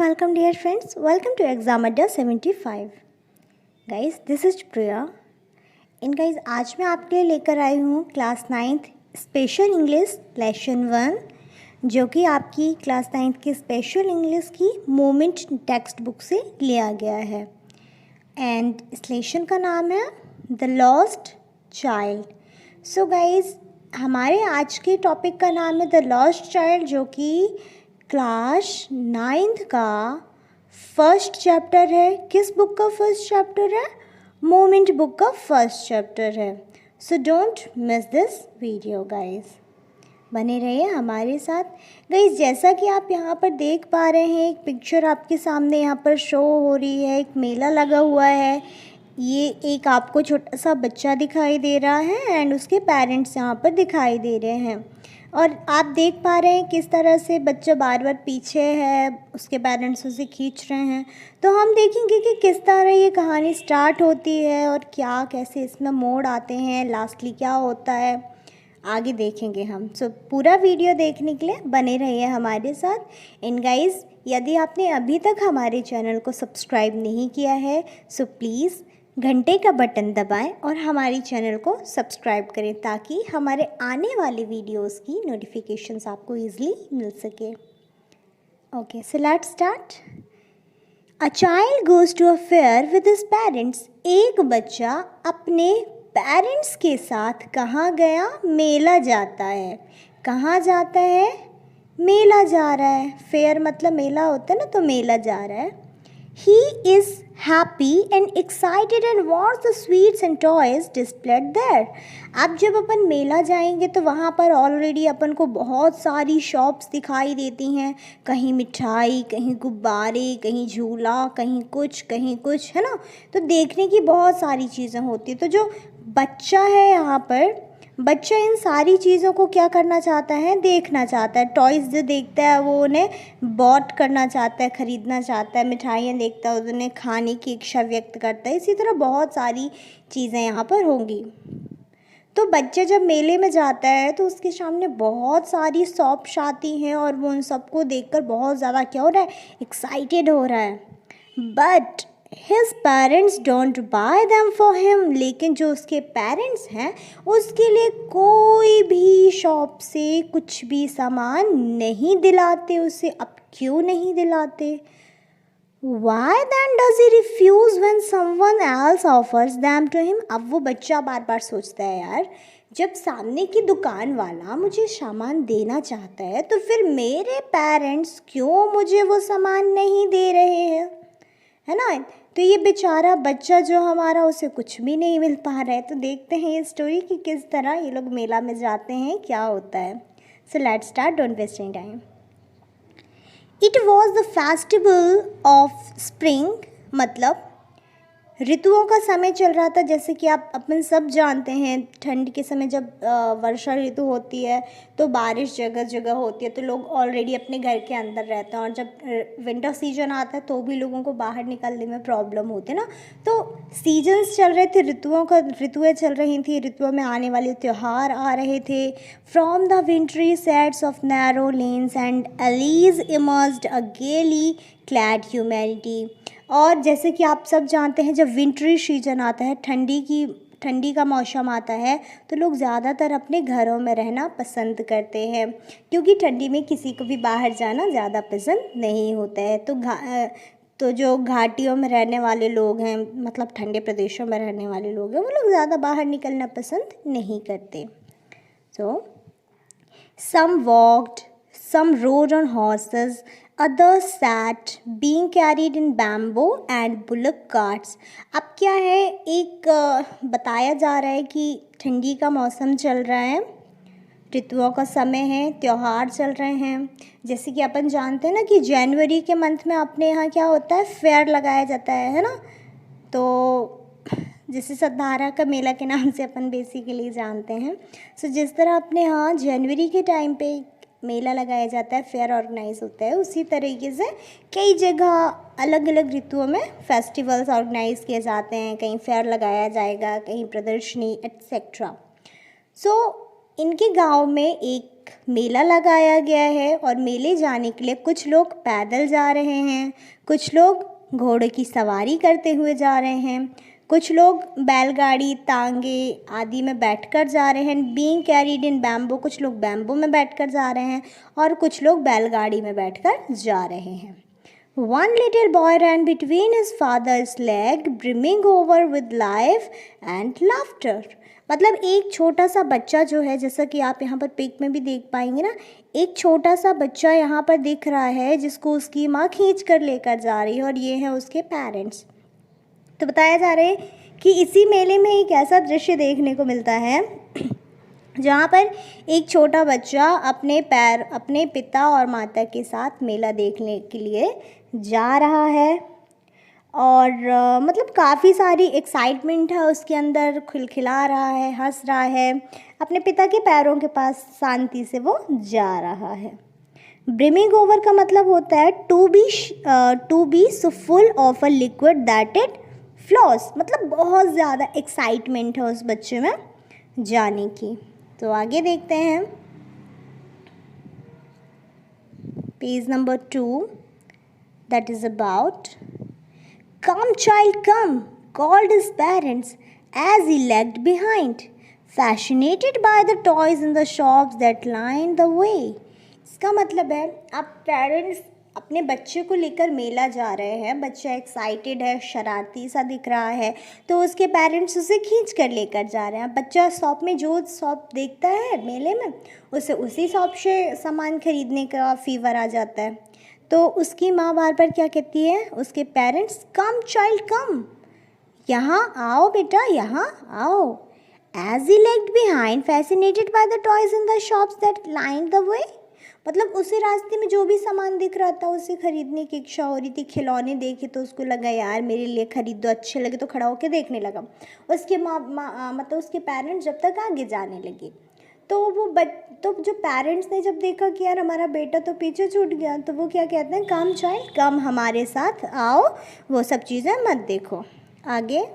welcome dear friends. Welcome to Exam Adda 75. Guys, this is Priya. guys, आज मैं आपके लिए लेकर आई हूँ class 9th special English lesson 1, जो कि आपकी क्लास 9th की स्पेशल इंग्लिश की मोमेंट टेक्स्ट बुक से लिया गया है। एंड इस लेसन का नाम है the lost child. So guys, हमारे आज के टॉपिक का नाम है द लॉस्ट चाइल्ड, जो कि क्लास 9th का फर्स्ट चैप्टर है। किस बुक का फर्स्ट चैप्टर है? मोमेंट बुक का फर्स्ट चैप्टर है। So don't miss this video guys, बने रहिए हमारे साथ। गाइज, जैसा कि आप यहाँ पर देख पा रहे हैं, एक पिक्चर आपके सामने यहाँ पर शो हो रही है। एक मेला लगा हुआ है। ये एक आपको छोटा सा बच्चा दिखाई दे रहा है एंड उसके पेरेंट्स यहाँ पर दिखाई दे रहे हैं। और आप देख पा रहे हैं किस तरह से बच्चा बार बार पीछे है, उसके पेरेंट्स उसे खींच रहे हैं। तो हम देखेंगे कि किस तरह ये कहानी स्टार्ट होती है और क्या कैसे इसमें मोड़ आते हैं, लास्टली क्या होता है, आगे देखेंगे हम। सो पूरा वीडियो देखने के लिए बने रहिए हमारे साथ। एंड गाइस, यदि आपने अभी तक हमारे चैनल को सब्सक्राइब नहीं किया है, सो प्लीज़ घंटे का बटन दबाएं और हमारी चैनल को सब्सक्राइब करें, ताकि हमारे आने वाले वीडियोस की नोटिफिकेशंस आपको ईजिली मिल सके। Okay, so let's start. A child goes to a fair with his parents. एक बच्चा अपने पेरेंट्स के साथ कहाँ गया? मेला जाता है। कहाँ जाता है? मेला जा रहा है। फेयर मतलब मेला होता है ना, तो मेला जा रहा है। He is happy and excited and wants the sweets and toys displayed there. अब जब अपन मेला जाएंगे तो वहाँ पर ऑलरेडी अपन को बहुत सारी शॉप्स दिखाई देती हैं। कहीं मिठाई, कहीं गुब्बारे, कहीं झूला, कहीं कुछ है ना। तो देखने की बहुत सारी चीज़ें होती हैं। तो जो बच्चा है यहाँ पर, बच्चा इन सारी चीज़ों को क्या करना चाहता है? देखना चाहता है। टॉयज़ जो देखता है वो उन्हें बॉट करना चाहता है, ख़रीदना चाहता है। मिठाइयाँ देखता है, उन्हें खाने की इच्छा व्यक्त करता है। इसी तरह बहुत सारी चीज़ें यहाँ पर होंगी। तो बच्चा जब मेले में जाता है तो उसके सामने बहुत सारी शॉप्स आती हैं और वो उन सबको देखकर बहुत ज़्यादा क्या हो रहा है? एक्साइटेड हो रहा है। But His parents don't buy them for him. लेकिन जो उसके पेरेंट्स हैं उसके लिए कोई भी शॉप से कुछ भी सामान नहीं दिलाते उसे। अब क्यों नहीं दिलाते? Why then does he refuse when someone else offers them to him? अब वो बच्चा बार बार सोचता है, यार जब सामने की दुकान वाला मुझे सामान देना चाहता है तो फिर मेरे पेरेंट्स क्यों मुझे वो सामान नहीं दे रहे हैं, है ना। तो ये बेचारा बच्चा जो हमारा, उसे कुछ भी नहीं मिल पा रहा है। तो देखते हैं ये स्टोरी कि किस तरह ये लोग मेला में जाते हैं, क्या होता है। So let's start, don't waste any time. It was the festival of spring, मतलब ऋतुओं का समय चल रहा था। जैसे कि आप अपन सब जानते हैं, ठंड के समय जब वर्षा ऋतु होती है तो बारिश जगह जगह होती है, तो लोग ऑलरेडी अपने घर के अंदर रहते हैं। और जब विंटर सीजन आता है तो भी लोगों को बाहर निकलने में प्रॉब्लम होती है ना। तो सीजन्स चल रहे थे, ऋतुएँ चल रही थी, ऋतुओं में आने वाले त्यौहार आ रहे थे। From the wintry sets of narrow lanes and alleys immersed a gaily clad humanity. और जैसे कि आप सब जानते हैं, जब विंटरी सीजन आता है, ठंडी का मौसम आता है, तो लोग ज़्यादातर अपने घरों में रहना पसंद करते हैं, क्योंकि ठंडी में किसी को भी बाहर जाना ज़्यादा पसंद नहीं होता है। तो जो घाटियों में रहने वाले लोग हैं, मतलब ठंडे प्रदेशों में रहने वाले लोग हैं, वो लोग ज़्यादा बाहर निकलना पसंद नहीं करते। सो some walked, some rode on horses, others sat, being carried in bamboo and bullock carts. अब क्या है, एक बताया जा रहा है कि ठंडी का मौसम चल रहा है, ऋतुओं का समय है, त्यौहार चल रहे हैं। जैसे कि अपन जानते हैं ना कि जनवरी के मंथ में अपने यहाँ क्या होता है? फेयर लगाया जाता है ना। तो जैसे सतधारा का मेला के नाम से अपन बेसिकली जानते हैं। सो जिस तरह अपने यहाँ जनवरी के टाइम पे मेला लगाया जाता है, फेयर ऑर्गेनाइज होता है, उसी तरीके से कई जगह अलग अलग ऋतुओं में फेस्टिवल्स ऑर्गेनाइज किए जाते हैं। कहीं फेयर लगाया जाएगा, कहीं प्रदर्शनी एट्सेट्रा। सो इनके गांव में एक मेला लगाया गया है और मेले जाने के लिए कुछ लोग पैदल जा रहे हैं, कुछ लोग घोड़े की सवारी करते हुए जा रहे हैं, कुछ लोग बैलगाड़ी, तांगे आदि में बैठकर जा रहे हैं। बीइंग कैरीड इन बैम्बू, कुछ लोग बैम्बू में बैठकर जा रहे हैं और कुछ लोग बैलगाड़ी में बैठकर जा रहे हैं। One little boy ran between his father's leg, brimming over with life and laughter. मतलब एक छोटा सा बच्चा जो है, जैसा कि आप यहाँ पर पिक में भी देख पाएंगे ना, एक छोटा सा बच्चा यहाँ पर दिख रहा है जिसको उसकी माँ खींच कर लेकर जा रही है और ये हैं उसके पेरेंट्स। तो बताया जा रहा है कि इसी मेले में एक ऐसा दृश्य देखने को मिलता है जहाँ पर एक छोटा बच्चा अपने पिता और माता के साथ मेला देखने के लिए जा रहा है और मतलब काफ़ी सारी एक्साइटमेंट है उसके अंदर, खिलखिला रहा है, हंस रहा है, अपने पिता के पैरों के पास शांति से वो जा रहा है। ब्रिमिंग ओवर का मतलब होता है to be so full of a liquid that it flows, मतलब बहुत ज़्यादा एक्साइटमेंट है उस बच्चे में जाने की। तो आगे देखते हैं page number 2, that is about "Come child come," called his parents as he lagged behind, fascinated by the toys in the shops that lined the way. इसका मतलब है अब पेरेंट्स अपने बच्चे को लेकर मेला जा रहे हैं, बच्चा एक्साइटेड है, शरारती सा दिख रहा है, तो उसके पेरेंट्स उसे खींच कर लेकर जा रहे हैं। बच्चा शॉप में जो शॉप देखता है मेले में, उसे उसी शॉप से सामान खरीदने का फीवर आ जाता है। तो उसकी माँ बार बार क्या कहती है, उसके पेरेंट्स, कम चाइल्ड कम, यहाँ आओ बेटा, यहाँ आओ। As he lagged behind fascinated by the toys in the shops that lined the way, मतलब उसे रास्ते में जो भी सामान दिख रहा था उसे खरीदने की इच्छा हो रही थी। खिलौने देखे तो उसको लगा यार मेरे लिए खरीद दो, अच्छे लगे तो खड़ा होकर देखने लगा। उसके मतलब उसके पेरेंट्स जब तक आगे जाने लगे तो जो पेरेंट्स ने जब देखा कि यार हमारा बेटा तो पीछे छूट गया, तो वो क्या कहते हैं, कम चाइल्ड कम, हमारे साथ आओ, वो सब चीज़ें मत देखो। आगे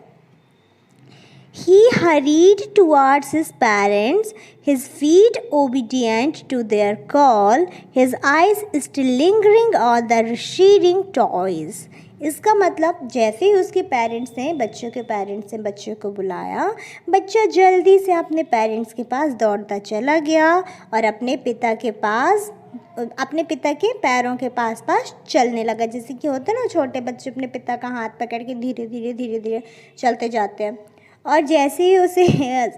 He hurried towards his parents, his feet obedient to their call, his eyes still lingering on the receding toys. इसका मतलब जैसे ही उसके पेरेंट्स ने बच्चे को बुलाया, बच्चा जल्दी से अपने पेरेंट्स के पास दौड़ता चला गया और अपने पिता के पैरों के पास चलने लगा। जैसे कि होता है ना, छोटे बच्चे अपने पिता का हाथ पकड़ के धीरे धीरे चलते जाते हैं। और जैसे ही उसे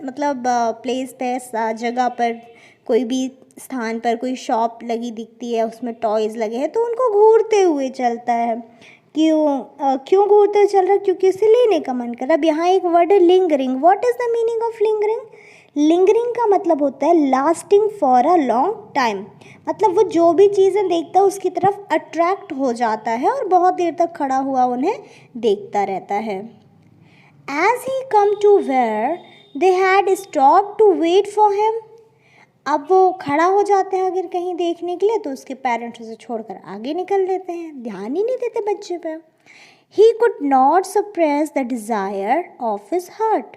मतलब प्लेस पे, जगह पर, कोई भी स्थान पर कोई शॉप लगी दिखती है, उसमें टॉयज़ लगे हैं, तो उनको घूरते हुए चलता है। क्यों घूरते हुए चल रहा है? क्योंकि उसे लेने का मन कर रहा है। अब यहाँ एक वर्ड है lingering. What is the meaning of lingering? Lingering का मतलब होता है lasting for a long time, मतलब वो जो भी चीज़ें देखता है उसकी तरफ अट्रैक्ट हो जाता है और बहुत देर तक खड़ा हुआ उन्हें देखता रहता है। As he come to where they had stopped to wait for him, अब वो खड़ा हो जाते हैं अगर कहीं देखने के लिए, तो उसके पेरेंट्स उसे छोड़कर आगे निकल देते हैं, ध्यान ही नहीं देते बच्चे पे। He could not suppress the desire of his heart.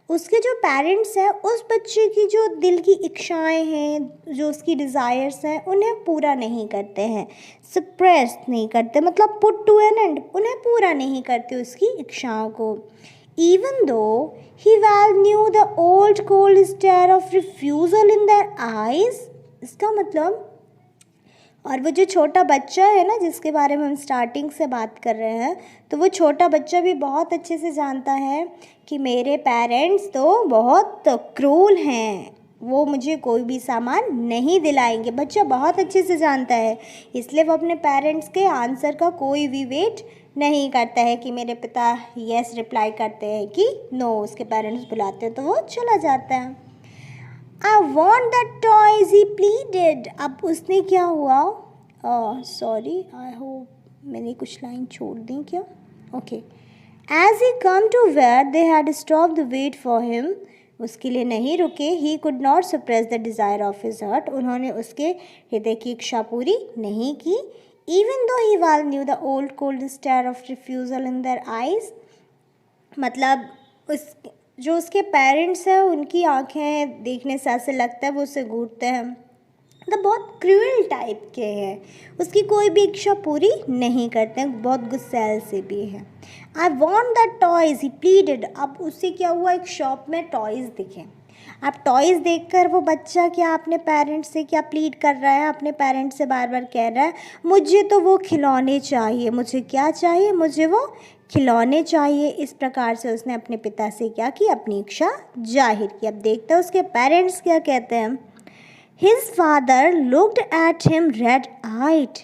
उसके जो पेरेंट्स हैं, उस बच्चे की जो दिल की इच्छाएं हैं, जो उसकी डिज़ायर्स हैं, उन्हें पूरा नहीं करते हैं। सप्रेस नहीं करते मतलब पुट टू एन एंड, उन्हें पूरा नहीं करते उसकी इच्छाओं को। Even though he well knew the old cold stare of refusal in their eyes, इसका मतलब, और वो जो छोटा बच्चा है ना जिसके बारे में हम स्टार्टिंग से बात कर रहे हैं, तो वो छोटा बच्चा भी बहुत अच्छे से जानता है कि मेरे पेरेंट्स तो बहुत क्रूल हैं, वो मुझे कोई भी सामान नहीं दिलाएंगे। बच्चा बहुत अच्छे से जानता है, इसलिए वो अपने पेरेंट्स के आंसर का कोई भी वेट नहीं करता है कि मेरे पिता यस रिप्लाई करते हैं कि नो, उसके पेरेंट्स बुलाते हैं तो वो चला जाता है। I want that toys he pleaded. अब उसने क्या हुआ, सॉरी आई होप मैंने कुछ लाइन छोड़ दी क्या, okay. As he came to where they had stop the wait for him, उसके लिए नहीं रुके। He could not suppress the desire of his heart, उन्होंने उसके हृदय की इच्छा पूरी नहीं की। Even though he well knew the old cold stare of refusal in their eyes, मतलब उसके पेरेंट्स हैं, उनकी आंखें देखने से ऐसे लगता है वो उसे घूरते हैं, मतलब बहुत क्रूअल टाइप के हैं, उसकी कोई भी इच्छा पूरी नहीं करते हैं, बहुत गुस्सैल से भी है। I want that toys he pleaded. अब उससे क्या हुआ, एक शॉप में टॉयज़ दिखे। अब टॉयज़ देखकर वो बच्चा क्या अपने पेरेंट्स से क्या प्लीड कर रहा है, अपने पेरेंट्स से बार बार कह रहा है मुझे तो वो खिलौने चाहिए, मुझे क्या चाहिए, मुझे वो खिलौने चाहिए। इस प्रकार से उसने अपने पिता से क्या की, अपनी इच्छा जाहिर की। अब देखते हैं उसके पेरेंट्स क्या कहते हैं। His father looked at him red eyed.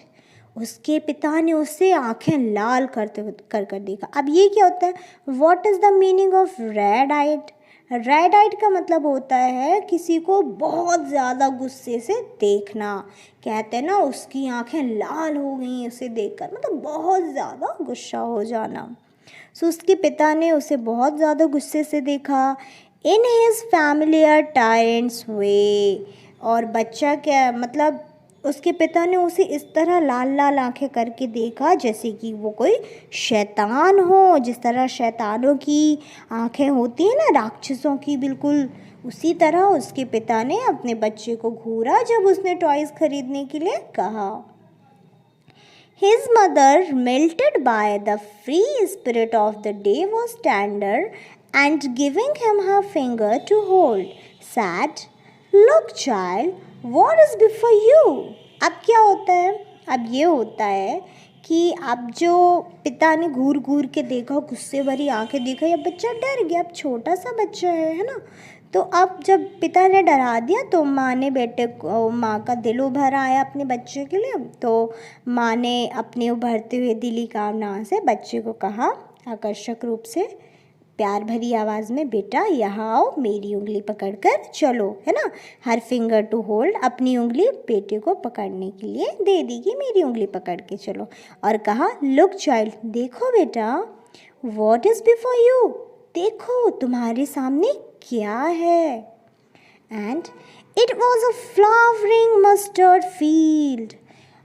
उसके पिता ने उससे आंखें लाल करते कर देखा। अब ये क्या होता है, what is the meaning of red eyed? Red eyed का मतलब होता है किसी को बहुत ज़्यादा गुस्से से देखना। कहते हैं ना उसकी आंखें लाल हो गई उसे देखकर, मतलब बहुत ज़्यादा गुस्सा हो जाना। सो उसके पिता ने उसे बहुत ज़्यादा गुस्से से देखा। इन हिज फैमिलियर टायरेंट्स वे। और बच्चा क्या मतलब उसके पिता ने उसे इस तरह लाल लाल आंखें करके देखा जैसे कि वो कोई शैतान हो, जिस तरह शैतानों की आंखें होती हैं ना, राक्षसों की, बिल्कुल उसी तरह उसके पिता ने अपने बच्चे को घूरा जब उसने टॉयज़ खरीदने के लिए कहा। His mother, melted by the free spirit of the day, was tender and giving him her finger to hold, said, "Look, child, what is before you?" अब क्या होता है, अब ये होता है कि अब जो पिता ने घूर घूर के देखा, गुस्से भरी आंखें देखा, या बच्चा डर गया। अब छोटा सा बच्चा है ना, तो अब जब पिता ने डरा दिया तो माँ ने बेटे को, माँ का दिल उभर आया अपने बच्चे के लिए, तो माँ ने अपने उभरते हुए दिली कामना से बच्चे को कहा आकर्षक रूप से, प्यार भरी आवाज़ में, बेटा यहाँ आओ, मेरी उंगली पकड़कर चलो, है ना, हर फिंगर टू होल्ड, अपनी उंगली बेटे को पकड़ने के लिए दे दी कि मेरी उंगली पकड़ के चलो, और कहा लुक चाइल्ड, देखो बेटा, व्हाट इज़ बिफोर यू, देखो तुम्हारे सामने क्या है। And it was a flowering mustard field.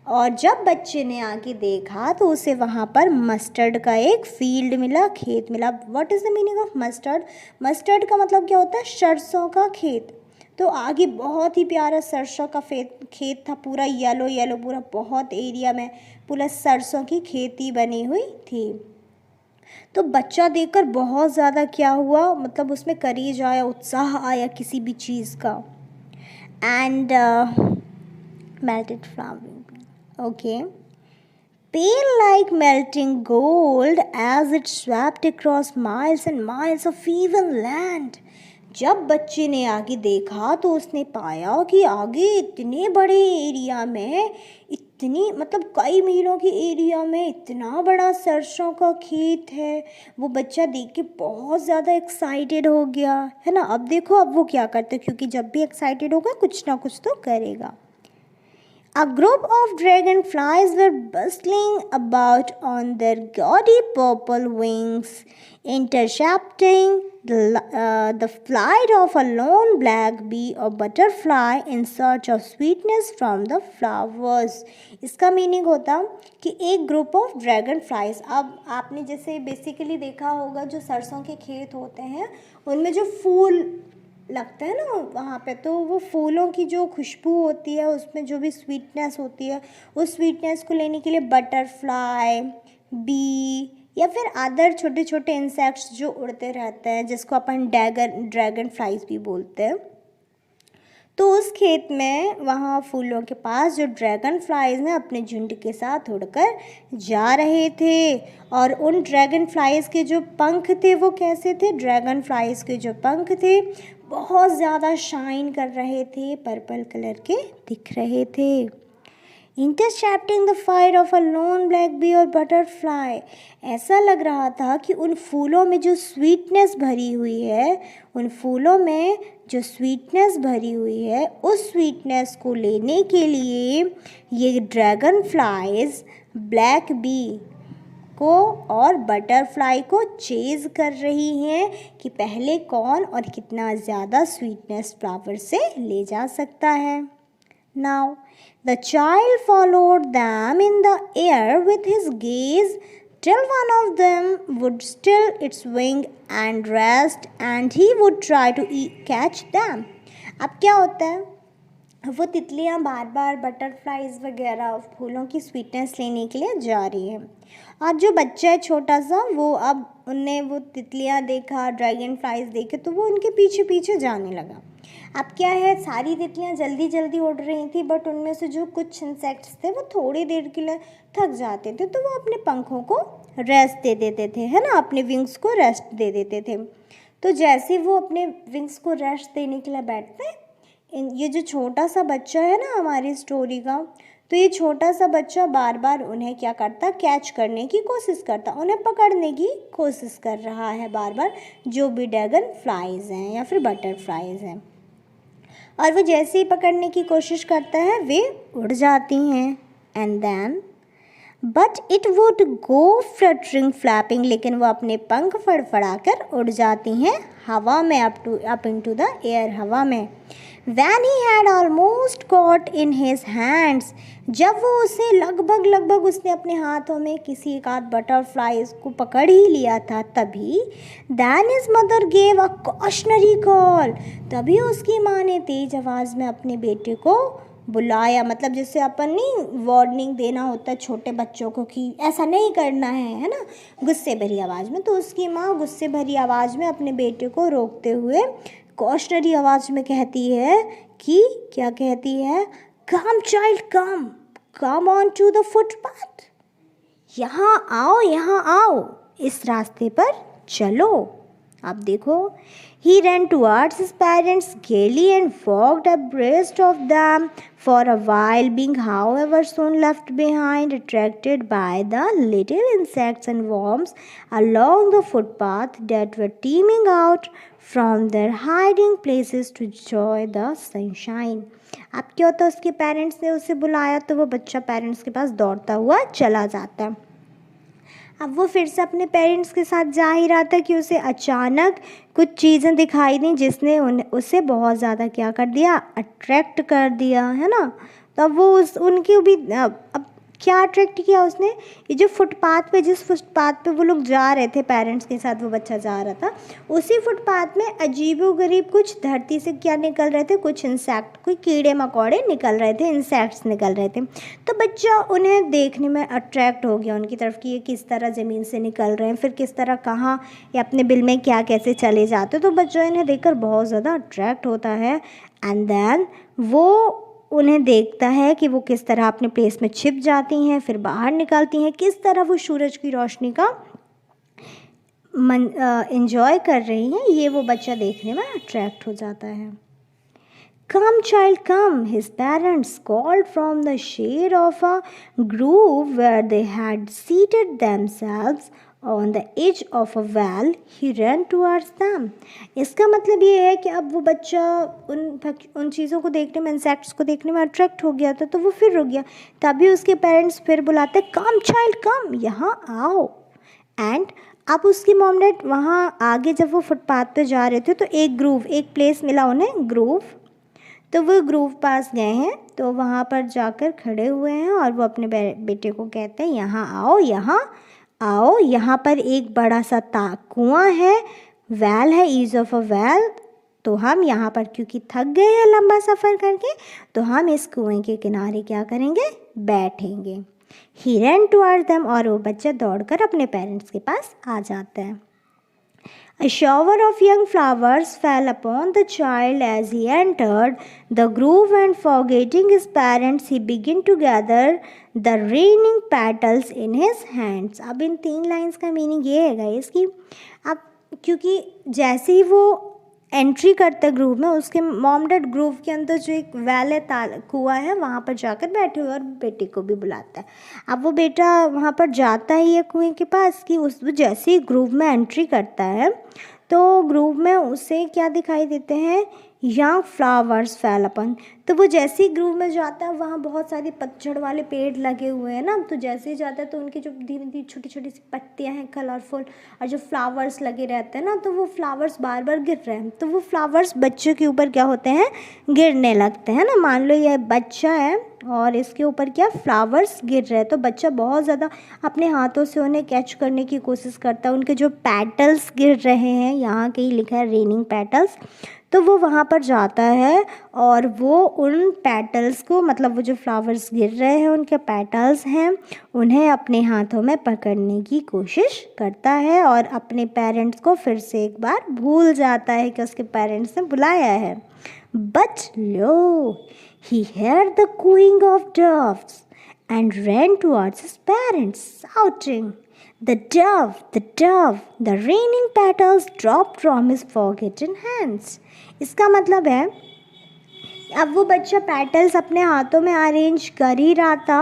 और जब बच्चे ने आके देखा तो उसे वहाँ पर मस्टर्ड का एक फील्ड मिला, खेत मिला। What is the meaning of mustard? Mustard का मतलब क्या होता है, सरसों का खेत। तो आगे बहुत ही प्यारा सरसों का खेत था, पूरा येलो येलो, पूरा बहुत एरिया में पूरा सरसों की खेती बनी हुई थी। तो बच्चा देखकर बहुत ज़्यादा क्या हुआ, मतलब उसमें करेज आया, उत्साह आया किसी भी चीज़ का। And melted flowering, okay, pale like melting gold as it swept across miles and miles of even land. जब बच्चे ने आगे देखा तो उसने पाया कि आगे इतने बड़े एरिया में, इतनी मतलब कई मीलों के एरिया में इतना बड़ा सरसों का खेत है। वो बच्चा देख के बहुत ज़्यादा एक्साइटेड हो गया, है ना। अब देखो अब वो क्या करते, क्योंकि जब भी एक्साइटेड होगा कुछ ना कुछ तो करेगा। A group of dragonflies were bustling about on their gaudy purple wings, intercepting the flight of a lone black bee or butterfly in search of sweetness from the flowers. इसका मीनिंग होता कि एक ग्रुप ऑफ ड्रैगन फ्लाइज, अब आपने जैसे basically देखा होगा जो सरसों के खेत होते हैं उनमें जो फूल लगता है ना वहाँ पे, तो वो फूलों की जो खुशबू होती है उसमें जो भी स्वीटनेस होती है, उस स्वीटनेस को लेने के लिए बटरफ्लाई, बी या फिर अदर छोटे छोटे इंसेक्ट्स जो उड़ते रहते हैं जिसको अपन ड्रैगन फ्लाइज भी बोलते हैं, तो उस खेत में वहाँ फूलों के पास जो ड्रैगन फ्लाइज ने अपने झुंड के साथ उड़कर जा रहे थे। और उन ड्रैगन फ्लाइज के जो पंख थे वो कैसे थे, ड्रैगन फ्लाइज के जो पंख थे बहुत ज़्यादा शाइन कर रहे थे, पर्पल कलर के दिख रहे थे। Intercepting the fight of a lone black bee और बटरफ्लाई, ऐसा लग रहा था कि उन फूलों में जो स्वीटनेस भरी हुई है, उन फूलों में जो स्वीटनेस भरी हुई है, उस स्वीटनेस को लेने के लिए ये ड्रैगन फ्लाइज ब्लैक बी को और बटरफ्लाई को चेज़ कर रही हैं कि पहले कौन और कितना ज़्यादा स्वीटनेस फ्लावर से ले जा सकता है। Now, the child followed them in the air with his gaze till one of them would still its wing and rest, and he would try to catch them. अब क्या होता है, वो तितलियाँ बार बार बटरफ्लाइज वगैरह फूलों की स्वीटनेस लेने के लिए जा रही है। और जो बच्चा है छोटा सा, वो अब उनने वो तितलियाँ देखा, ड्रैगन फ्लाइज देखे, तो वो उनके पीछे पीछे जाने लगा। अब क्या है, सारी तितलियाँ जल्दी जल्दी उड़ रही थी, बट उनमें से जो कुछ इंसेक्ट्स थे वो थोड़ी देर के लिए थक जाते थे, तो वो अपने पंखों को रेस्ट दे देते थे, है ना, अपने विंग्स को रेस्ट दे देते थे। तो जैसे वो अपने विंग्स को रेस्ट देने के लिए बैठते, ये जो छोटा सा बच्चा है ना हमारी स्टोरी का, तो ये छोटा सा बच्चा बार बार उन्हें क्या करता, कैच करने की कोशिश करता, उन्हें पकड़ने की कोशिश कर रहा है बार बार, जो भी ड्रैगन फ्लाइज हैं या फिर बटरफ्लाइज हैं। और वो जैसे ही पकड़ने की कोशिश करता है वे उड़ जाती हैं। And then but it would go fluttering flapping, लेकिन वो अपने पंख फड़फड़ाकर उड़ जाती हैं हवा में, अप इनटू द एयर, हवा में। When he had almost caught in his hands, जब वो उसे लगभग उसने अपने हाथों में किसी एक आध बटरफ्लाइज को पकड़ ही लिया था, तभी then his mother gave a cautionary call, तभी उसकी माँ ने तेज आवाज़ में अपने बेटे को बुलाया। मतलब जैसे अपन नहीं वार्निंग देना होता है छोटे बच्चों को कि ऐसा नहीं करना है ना, गुस्से भरी आवाज़ में, तो उसकी माँ गुस्से भरी आवाज़ में अपने बेटे को रोकते हुए कॉशनरी आवाज़ में कहती है कि क्या कहती है, come child come, come on to the footpath, यहाँ आओ, इस रास्ते पर चलो। अब देखो, he ran towards his parents gaily and walked abreast of them for a while, being however soon left behind, attracted by the little insects and worms along the footpath that were teeming out from their hiding places to enjoy the sunshine. अब क्या होता है, उसके parents ने उसे बुलाया तो वो बच्चा पेरेंट्स के पास दौड़ता हुआ चला जाता है। अब वो फिर से अपने पेरेंट्स के साथ जा ही रहा था कि उसे अचानक कुछ चीज़ें दिखाई दी जिसने उसे बहुत ज़्यादा क्या कर दिया, अट्रैक्ट कर दिया, है ना। तो अब वो उनकी भी अब क्या अट्रैक्ट किया उसने, ये जो फुटपाथ पे, जिस फुटपाथ पे वो लोग जा रहे थे पेरेंट्स के साथ, वो बच्चा जा रहा था, उसी फुटपाथ में अजीबोगरीब कुछ धरती से क्या निकल रहे थे, कुछ इंसेक्ट, कोई कीड़े मकोड़े निकल रहे थे, इंसेक्ट्स निकल रहे थे। तो बच्चा उन्हें देखने में अट्रैक्ट हो गया उनकी तरफ कि ये किस तरह ज़मीन से निकल रहे हैं, फिर किस तरह, कहाँ, या अपने बिल में क्या कैसे चले जाते। तो बच्चा इन्हें देखकर बहुत ज़्यादा अट्रैक्ट होता है। एंड देन वो उन्हें देखता है कि वो किस तरह अपने प्लेस में छिप जाती हैं, फिर बाहर निकलती हैं, किस तरह वो सूरज की रोशनी का एंजॉय कर रही हैं, ये वो बच्चा देखने में अट्रैक्ट हो जाता है। Come child come, his parents called from the shade of a grove where they had seated themselves on the edge of a well. He ran towards them. इसका मतलब ये है कि अब वो बच्चा उन चीज़ों को देखने में, इंसेक्ट्स को देखने में अट्रैक्ट हो गया था, तो वो फिर रुक गया। तभी उसके पेरेंट्स फिर बुलाते, कम चाइल्ड कम, यहाँ आओ। एंड अब उसकी मॉम डैड वहाँ आगे जब वो फुटपाथ पे जा रहे थे तो एक प्लेस मिला उन्हें, ग्रूव। तो वो ग्रूव पास गए हैं, तो वहाँ पर जाकर खड़े हुए हैं और वो अपने बेटे को कहते हैं, यहाँ आओ, यहाँ पर एक बड़ा सा कुआं है, वेल है, ईज ऑफ अ वेल। तो हम यहाँ पर क्योंकि थक गए हैं लंबा सफ़र करके, तो हम इस कुएं के किनारे क्या करेंगे, बैठेंगे। ही रन टुवर्ड्स देम, और वो बच्चा दौड़कर अपने पेरेंट्स के पास आ जाता है। A shower of young flowers fell upon the child as he entered the grove, and forgetting his parents, he began to gather the raining petals in his hands. अब इन 3 lines का मीनिंग ये है guys कि अब क्योंकि जैसे ही वो entry करता है ग्रूव में, उसके मॉम डैड ग्रूव के अंदर जो एक वेल है, कुआं है, वहाँ पर जाकर बैठे हुए और बेटे को भी बुलाता है। अब वो बेटा वहाँ पर जाता ही है कुएं के पास कि जैसे ही ग्रूव में एंट्री करता है तो ग्रूव में उसे क्या दिखाई देते हैं, यंग फ्लावर्स फेल अपन। तो वो जैसे ही ग्रूव में जाता है वहाँ बहुत सारी पतझड़ वाले पेड़ लगे हुए हैं ना, तो जैसे ही जाता है तो उनकी जो धीरे धीरे छोटी छोटी सी पत्तियाँ हैं कलरफुल, और जो फ्लावर्स लगे रहते हैं ना, तो वो फ्लावर्स बार बार गिर रहे हैं, तो वो फ्लावर्स बच्चों के ऊपर क्या होते हैं, गिरने लगते हैं ना। मान लो ये बच्चा है और इसके ऊपर क्या फ्लावर्स गिर रहे हैं, तो बच्चा बहुत ज़्यादा अपने हाथों से उन्हें कैच करने की कोशिश करता है। उनके जो पेटल्स गिर रहे हैं, यहाँ कहीं लिखा है रेनिंग पेटल्स, तो वो वहाँ पर जाता है और वो उन पेटल्स को, मतलब वो जो फ्लावर्स गिर रहे हैं उनके पेटल्स हैं, उन्हें अपने हाथों में पकड़ने की कोशिश करता है और अपने पेरेंट्स को फिर से एक बार भूल जाता है कि उसके पेरेंट्स ने बुलाया है। But low, he heard the cooing of doves and ran towards his parents, shouting, the dove, the raining petals dropped from his forgotten hands. इसका मतलब है अब वो बच्चा पेटल्स अपने हाथों में अरेंज कर ही रहा था,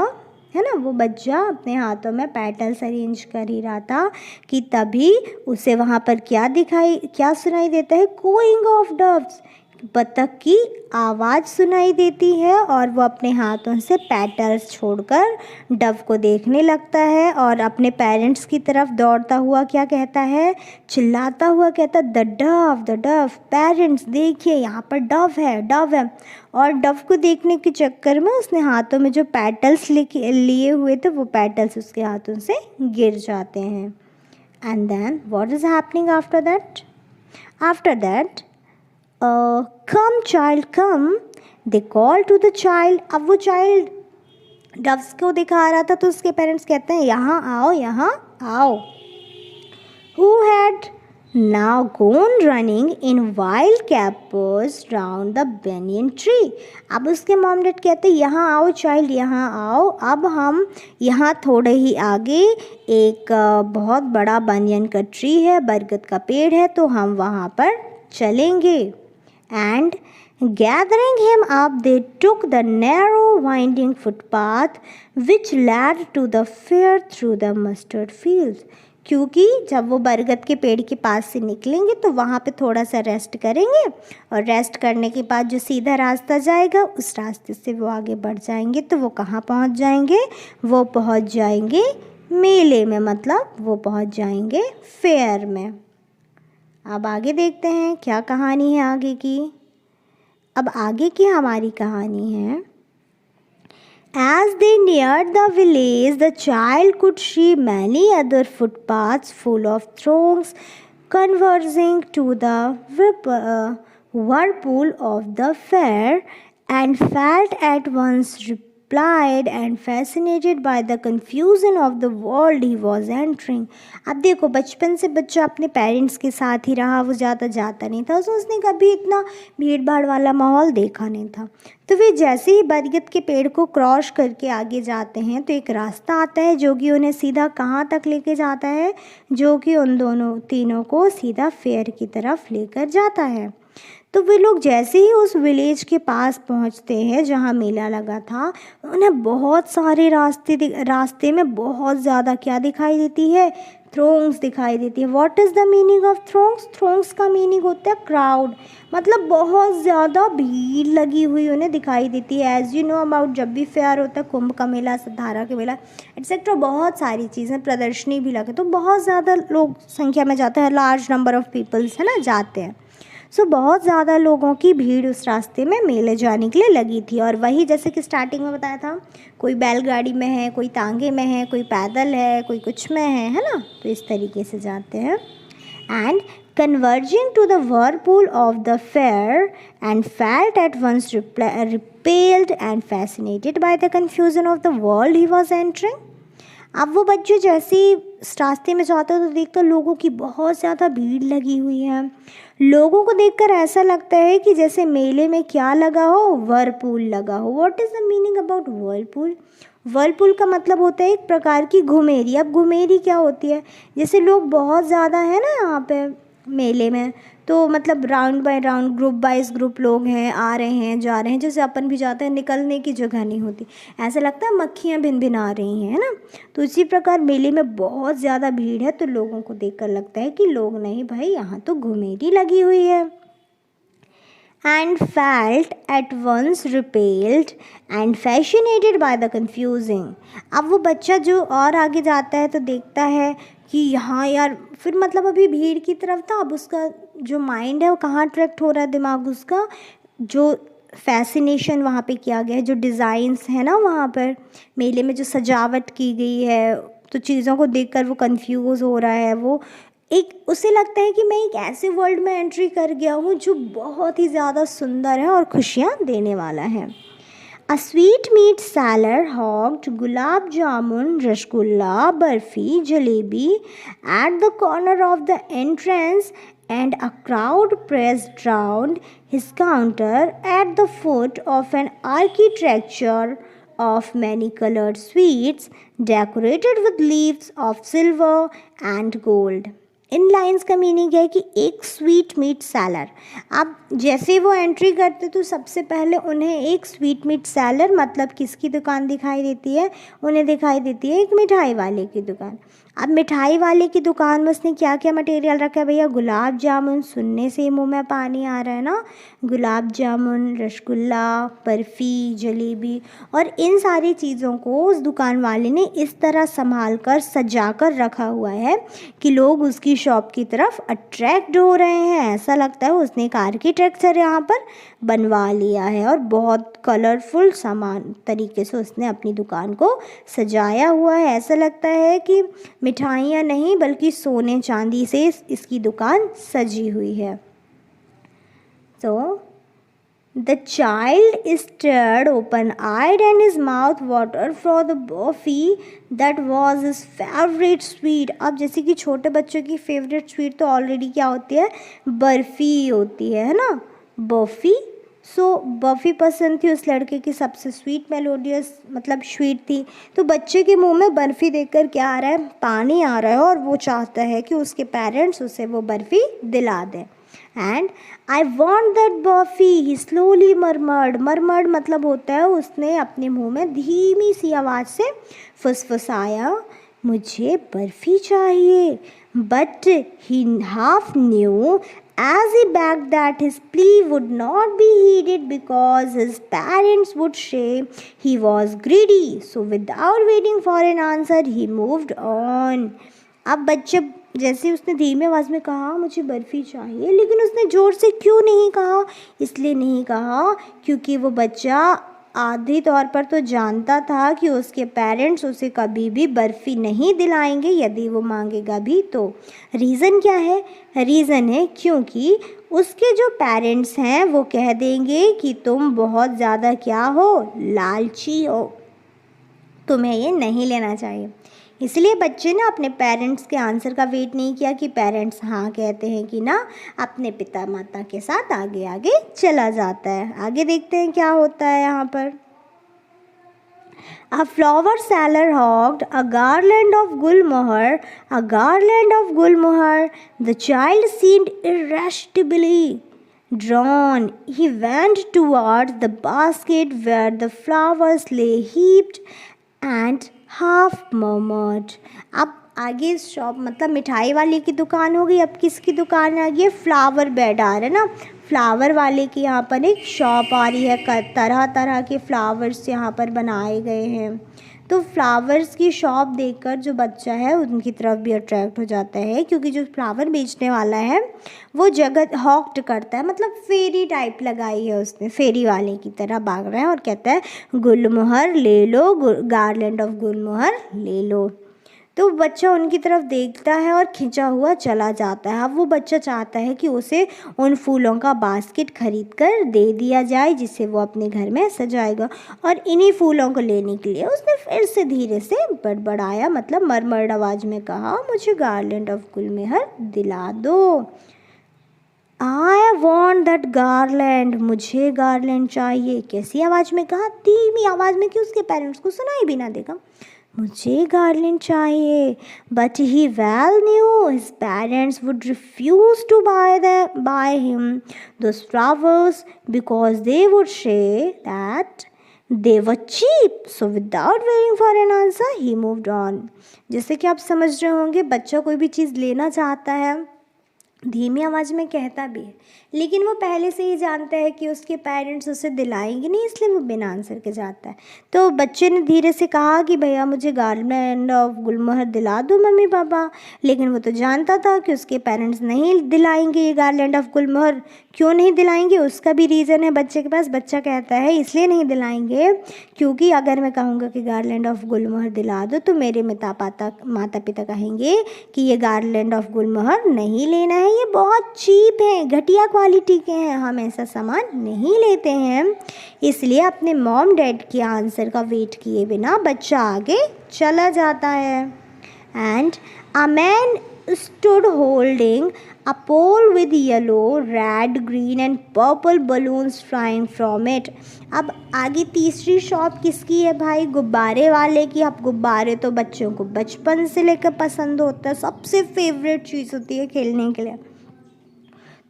है ना, वो बच्चा अपने हाथों में पेटल्स अरेंज कर ही रहा था कि तभी उसे वहाँ पर क्या सुनाई देता है? कूइंग ऑफ डव्स, बतख की आवाज़ सुनाई देती है और वो अपने हाथों से पेटल्स छोड़कर डव को देखने लगता है और अपने पेरेंट्स की तरफ दौड़ता हुआ क्या कहता है? चिल्लाता हुआ कहता, द डव, पेरेंट्स देखिए यहाँ पर डव है। और डव को देखने के चक्कर में उसने हाथों में जो पेटल्स लिए हुए थे वो पेटल्स उसके हाथों से गिर जाते हैं। And then what is happening after that? After that come child come, they call to the child. अब वो चाइल्ड डव्स को दिखा रहा था तो उसके पेरेंट्स कहते हैं यहाँ आओ। Who had now gone running in wild capers round the banyan tree. अब उसके मॉम डैड कहते हैं यहाँ आओ चाइल्ड, यहाँ आओ। अब हम यहाँ थोड़े ही आगे एक बहुत बड़ा बनियन का ट्री है, बरगद का पेड़ है, तो हम वहाँ पर चलेंगे। And gathering him up, they took the narrow winding footpath which led to the fair through the mustard fields. क्योंकि जब वो बरगद के पेड़ के पास से निकलेंगे तो वहाँ पे थोड़ा सा रेस्ट करेंगे और रेस्ट करने के बाद जो सीधा रास्ता जाएगा उस रास्ते से वो आगे बढ़ जाएंगे। तो वो कहाँ पहुँच जाएंगे? वो पहुँच जाएंगे मेले में, मतलब वो पहुँच जाएंगे फेयर में। अब आगे देखते हैं क्या कहानी है आगे की। अब आगे की हमारी कहानी है, As they neared the village, the child could see many other footpaths full of throngs converging to the whirlpool of the fair, and felt at once repelled and fascinated by the confusion of the world he was entering. अब देखो, बचपन से बच्चा अपने parents के साथ ही रहा, वो ज़्यादा जाता नहीं था, तो उसने कभी इतना भीड़ भाड़ वाला माहौल देखा नहीं था। तो वे जैसे ही बरगद के पेड़ को क्रॉस करके आगे जाते हैं तो एक रास्ता आता है जो कि उन्हें सीधा कहाँ तक लेके जाता है? जो कि उन तीनों को सीधा फेयर की तरफ लेकर जाता है। तो वे लोग जैसे ही उस विलेज के पास पहुंचते हैं जहां मेला लगा था, उन्हें बहुत सारे रास्ते में बहुत ज़्यादा क्या दिखाई देती है? थ्रोंग्स दिखाई देती है। What is the meaning of throngs? Throngs का मीनिंग होता है क्राउड, मतलब बहुत ज़्यादा भीड़ लगी हुई उन्हें दिखाई देती है। एज़ यू नो अबाउट, जब भी फेयर होता है, कुंभ का मेला, सिद्धारा का मेला एक्सेट्रा, बहुत सारी चीज़ें, प्रदर्शनी भी लगे, तो बहुत ज़्यादा लोग संख्या में जाते हैं, लार्ज नंबर ऑफ पीपल्स है ना जाते हैं। सो बहुत ज़्यादा लोगों की भीड़ उस रास्ते में मेले जाने के लिए लगी थी। और वही जैसे कि स्टार्टिंग में बताया था, कोई बैलगाड़ी में है, कोई तांगे में है, कोई पैदल है, कोई कुछ में है ना, तो इस तरीके से जाते हैं। And converging to the whirlpool of the fair, and felt at once repelled and fascinated by the confusion of the world he was entering. अब वो बच्चे जैसे ही रास्ते में जाता है तो देखकर लोगों की बहुत ज़्यादा भीड़ लगी हुई है। लोगों को देखकर ऐसा लगता है कि जैसे मेले में क्या लगा हो? व्हर्लपूल लगा हो। What is the meaning about Whirlpool? Whirlpool का मतलब होता है एक प्रकार की घुमेरी। अब घुमेरी क्या होती है? जैसे लोग बहुत ज़्यादा है ना यहाँ पे मेले में, तो मतलब round by round, group by group लोग हैं, आ रहे हैं, जा रहे हैं, जैसे अपन भी जाते हैं, निकलने की जगह नहीं होती, ऐसा लगता है मक्खियाँ भिन भिन आ रही हैं, है ना। तो इसी प्रकार मेले में बहुत ज़्यादा भीड़ है, तो लोगों को देखकर लगता है कि लोग नहीं भाई, यहाँ तो घुमेरी लगी हुई है। And felt at once repelled and fascinated by the confusing. अब वो बच्चा जो और आगे जाता है तो देखता है कि यहाँ यार, फिर मतलब अभी भीड़ की तरफ था, अब उसका जो माइंड है वो कहाँ अट्रैक्ट हो रहा है, दिमाग उसका, जो फैसिनेशन वहाँ पे किया गया है, जो डिज़ाइंस है ना वहाँ पर मेले में जो सजावट की गई है, तो चीज़ों को देखकर वो कंफ्यूज हो रहा है, वो एक उसे लगता है कि मैं एक ऐसे वर्ल्ड में एंट्री कर गया हूँ जो बहुत ही ज़्यादा सुंदर है और खुशियाँ देने वाला है। A sweetmeat salad hogged gulab jamun, rasgulla, barfi, jalebi at the corner of the entrance, and a crowd pressed round his counter at the foot of an architecture of many colored sweets decorated with leaves of silver and gold. In lines का meaning है कि एक sweet meet salad, आप जैसे वो entry करते तो सबसे पहले उन्हें एक स्वीट मीट सैलड मतलब किसकी दुकान दिखाई देती है, उन्हें दिखाई देती है एक मिठाई वाले की दुकान। अब मिठाई वाले की दुकान में उसने क्या क्या मटेरियल रखा है भैया, गुलाब जामुन, सुनने से मुंह में पानी आ रहा है ना, गुलाब जामुन, रसगुल्ला, बर्फ़ी, जलेबी, और इन सारी चीज़ों को उस दुकान वाले ने इस तरह संभाल कर सजा कर रखा हुआ है कि लोग उसकी शॉप की तरफ अट्रैक्ट हो रहे हैं। ऐसा लगता है उसने एक आर्किटेक्चर यहाँ पर बनवा लिया है और बहुत कलरफुल सामान तरीके से उसने अपनी दुकान को सजाया हुआ है। ऐसा लगता है कि मिठाइयाँ नहीं बल्कि सोने चांदी से इसकी दुकान सजी हुई है। तो The child stared open-eyed and his mouth watered for the burfi that was his favorite sweet. अब जैसे कि छोटे बच्चों की फेवरेट स्वीट तो ऑलरेडी क्या होती है, बर्फ़ी होती है ना, बर्फ़ी। सो बर्फ़ी पसंद थी उस लड़के की, सबसे स्वीट मेलोडियस मतलब स्वीट थी। तो बच्चे के मुंह में बर्फ़ी देखकर क्या आ रहा है, पानी आ रहा है, और वो चाहता है कि उसके पेरेंट्स उसे वो बर्फ़ी दिला दें। And I want that barfi, he slowly murmured. Murmured मतलब होता है उसने अपने मुंह में धीमी सी आवाज़ से फुसफुसाया, मुझे बर्फ़ी चाहिए। But he half new as he begged that his plea would not be heeded because his parents would say he was greedy. So without waiting for an answer, he moved on. अब बच्चे जैसे उसने धीमे आवाज़ में कहा मुझे बर्फ़ी चाहिए, लेकिन उसने ज़ोर से क्यों नहीं कहा, इसलिए नहीं कहा क्योंकि वो बच्चा आधी तौर पर तो जानता था कि उसके पेरेंट्स उसे कभी भी बर्फ़ी नहीं दिलाएंगे यदि वो मांगेगा भी तो। रीज़न क्या है, रीज़न है क्योंकि उसके जो पेरेंट्स हैं वो कह देंगे कि तुम बहुत ज़्यादा क्या हो, लालची हो, तुम्हें ये नहीं लेना चाहिए। इसलिए बच्चे ने अपने पेरेंट्स के आंसर का वेट नहीं किया कि पेरेंट्स हाँ कहते हैं कि ना, अपने पिता माता के साथ आगे आगे चला जाता है। आगे देखते हैं क्या होता है यहाँ पर। A flower seller hogged a garland of gulmohar, a garland of gulmohar. The child seemed irresistibly drawn. He went towards the basket where the flowers lay heaped and half murmured. अब आगे शॉप मतलब मिठाई वाले की दुकान हो गई, अब किसकी दुकान आ गई है, फ्लावर बेड आ रहा है ना, फ्लावर वाले की यहाँ पर एक शॉप आ रही है, तरह तरह के फ्लावर्स यहाँ पर बनाए गए हैं। तो फ्लावर्स की शॉप देखकर जो बच्चा है उनकी तरफ भी अट्रैक्ट हो जाता है, क्योंकि जो फ्लावर बेचने वाला है वो जगह हॉक्ड करता है, मतलब फेरी टाइप लगाई है उसने, फेरी वाले की तरह भाग रहा है और कहता है गुलमोहर ले लो, गार्लैंड ऑफ गुलमोहर ले लो। तो बच्चा उनकी तरफ देखता है और खिंचा हुआ चला जाता है। अब वो बच्चा चाहता है कि उसे उन फूलों का बास्केट खरीद कर दे दिया जाए जिसे वो अपने घर में सजाएगा, और इन्हीं फूलों को लेने के लिए उसने फिर से धीरे से बड़बड़ाया, मतलब मरमर आवाज़ में कहा, मुझे गार्लैंड ऑफ गुलमोहर दिला दो। आई वॉन्ट दैट गार्लैंड, मुझे गार्लैंड चाहिए। कैसी आवाज़ में कहा, धीमी आवाज़ में कि उसके पेरेंट्स को सुनाई भी ना देगा, मुझे गार्लैंड चाहिए। But he well knew his parents would refuse to buy him those flowers because they would say that they were cheap. So without waiting for an answer, he moved on. जैसे कि आप समझ रहे होंगे, बच्चा कोई भी चीज़ लेना चाहता है धीमी आवाज़ में कहता भी है, लेकिन वो पहले से ही जानता है कि उसके पेरेंट्स उसे दिलाएंगे नहीं, इसलिए वो बिना आंसर के जाता है। तो बच्चे ने धीरे से कहा कि भैया मुझे गार्लैंड ऑफ गुलमोहर दिला दो मम्मी पापा, लेकिन वो तो जानता था कि उसके पेरेंट्स नहीं दिलाएंगे ये गार्लैंड ऑफ गुलमोहर। क्यों नहीं दिलाएंगे, उसका भी रीज़न है बच्चे के पास। बच्चा कहता है इसलिए नहीं दिलाएंगे क्योंकि अगर मैं कहूँगा कि गार्लैंड ऑफ गुलमोहर दिला दो तो मेरे माता पिता कहेंगे कि ये गार्लैंड ऑफ गुलमोहर नहीं लेना है, ये बहुत चीप है, घटिया क्वालिटी के हैं, हम ऐसा सामान नहीं लेते हैं। इसलिए अपने मॉम डैड के आंसर का वेट किए बिना बच्चा आगे चला जाता है। And a man stood holding a pole with yellow, red, green and purple balloons flying from it. अब आगे तीसरी शॉप किसकी है भाई, गुब्बारे वाले की। अब गुब्बारे तो बच्चों को बचपन से लेकर पसंद होता है, सबसे फेवरेट चीज़ होती है खेलने के लिए।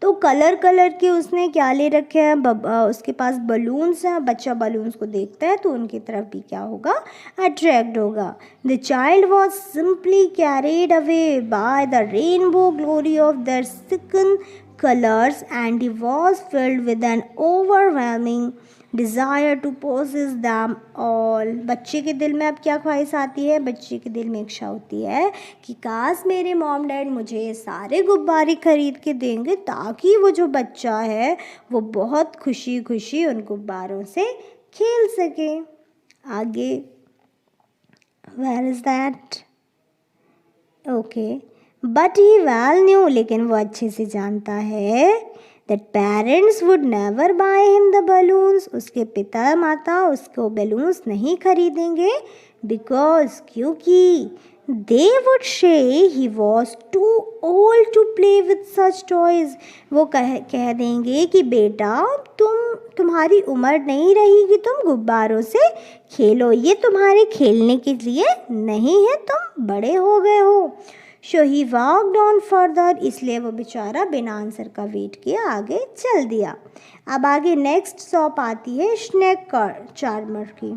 तो कलर के उसने क्या ले रखे हैं, उसके पास बलून्स हैं। बच्चा बलून्स को देखता है तो उनकी तरफ भी क्या होगा, अट्रैक्ट होगा। The child was simply carried away by the rainbow glory of their second colors and he was filled with an overwhelming desire to possess them all. बच्चे के दिल में अब क्या ख्वाहिश आती है, बच्चे के दिल में इच्छा होती है कि काश मेरे मॉम डैड मुझे ये सारे गुब्बारे खरीद के देंगे ताकि वो जो बच्चा है वो बहुत खुशी खुशी उन गुब्बारों से खेल सके। आगे where is that, okay, but he well knew, लेकिन वो अच्छे से जानता है that parents would never buy him the balloons, उसके पिता माता उसको बैलून्स नहीं खरीदेंगे, because क्योंकि they would say he was too old to play with such toys, वो कह देंगे कि बेटा तुम्हारी उम्र नहीं रही कि तुम गुब्बारों से खेलो, ये तुम्हारे खेलने के लिए नहीं है, तुम बड़े हो गए हो। So he walked on further, इसलिए वो बेचारा बिना आंसर का वेट किया आगे चल दिया। अब आगे नेक्स्ट शॉप आती है स्नेक चार्मर की।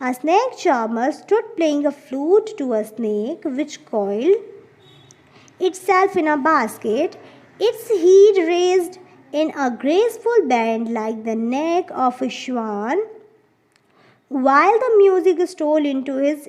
A snake charmer stood playing a flute to a snake which coiled itself in a basket, its head raised in a graceful bend like the neck of a swan, while the music stole into his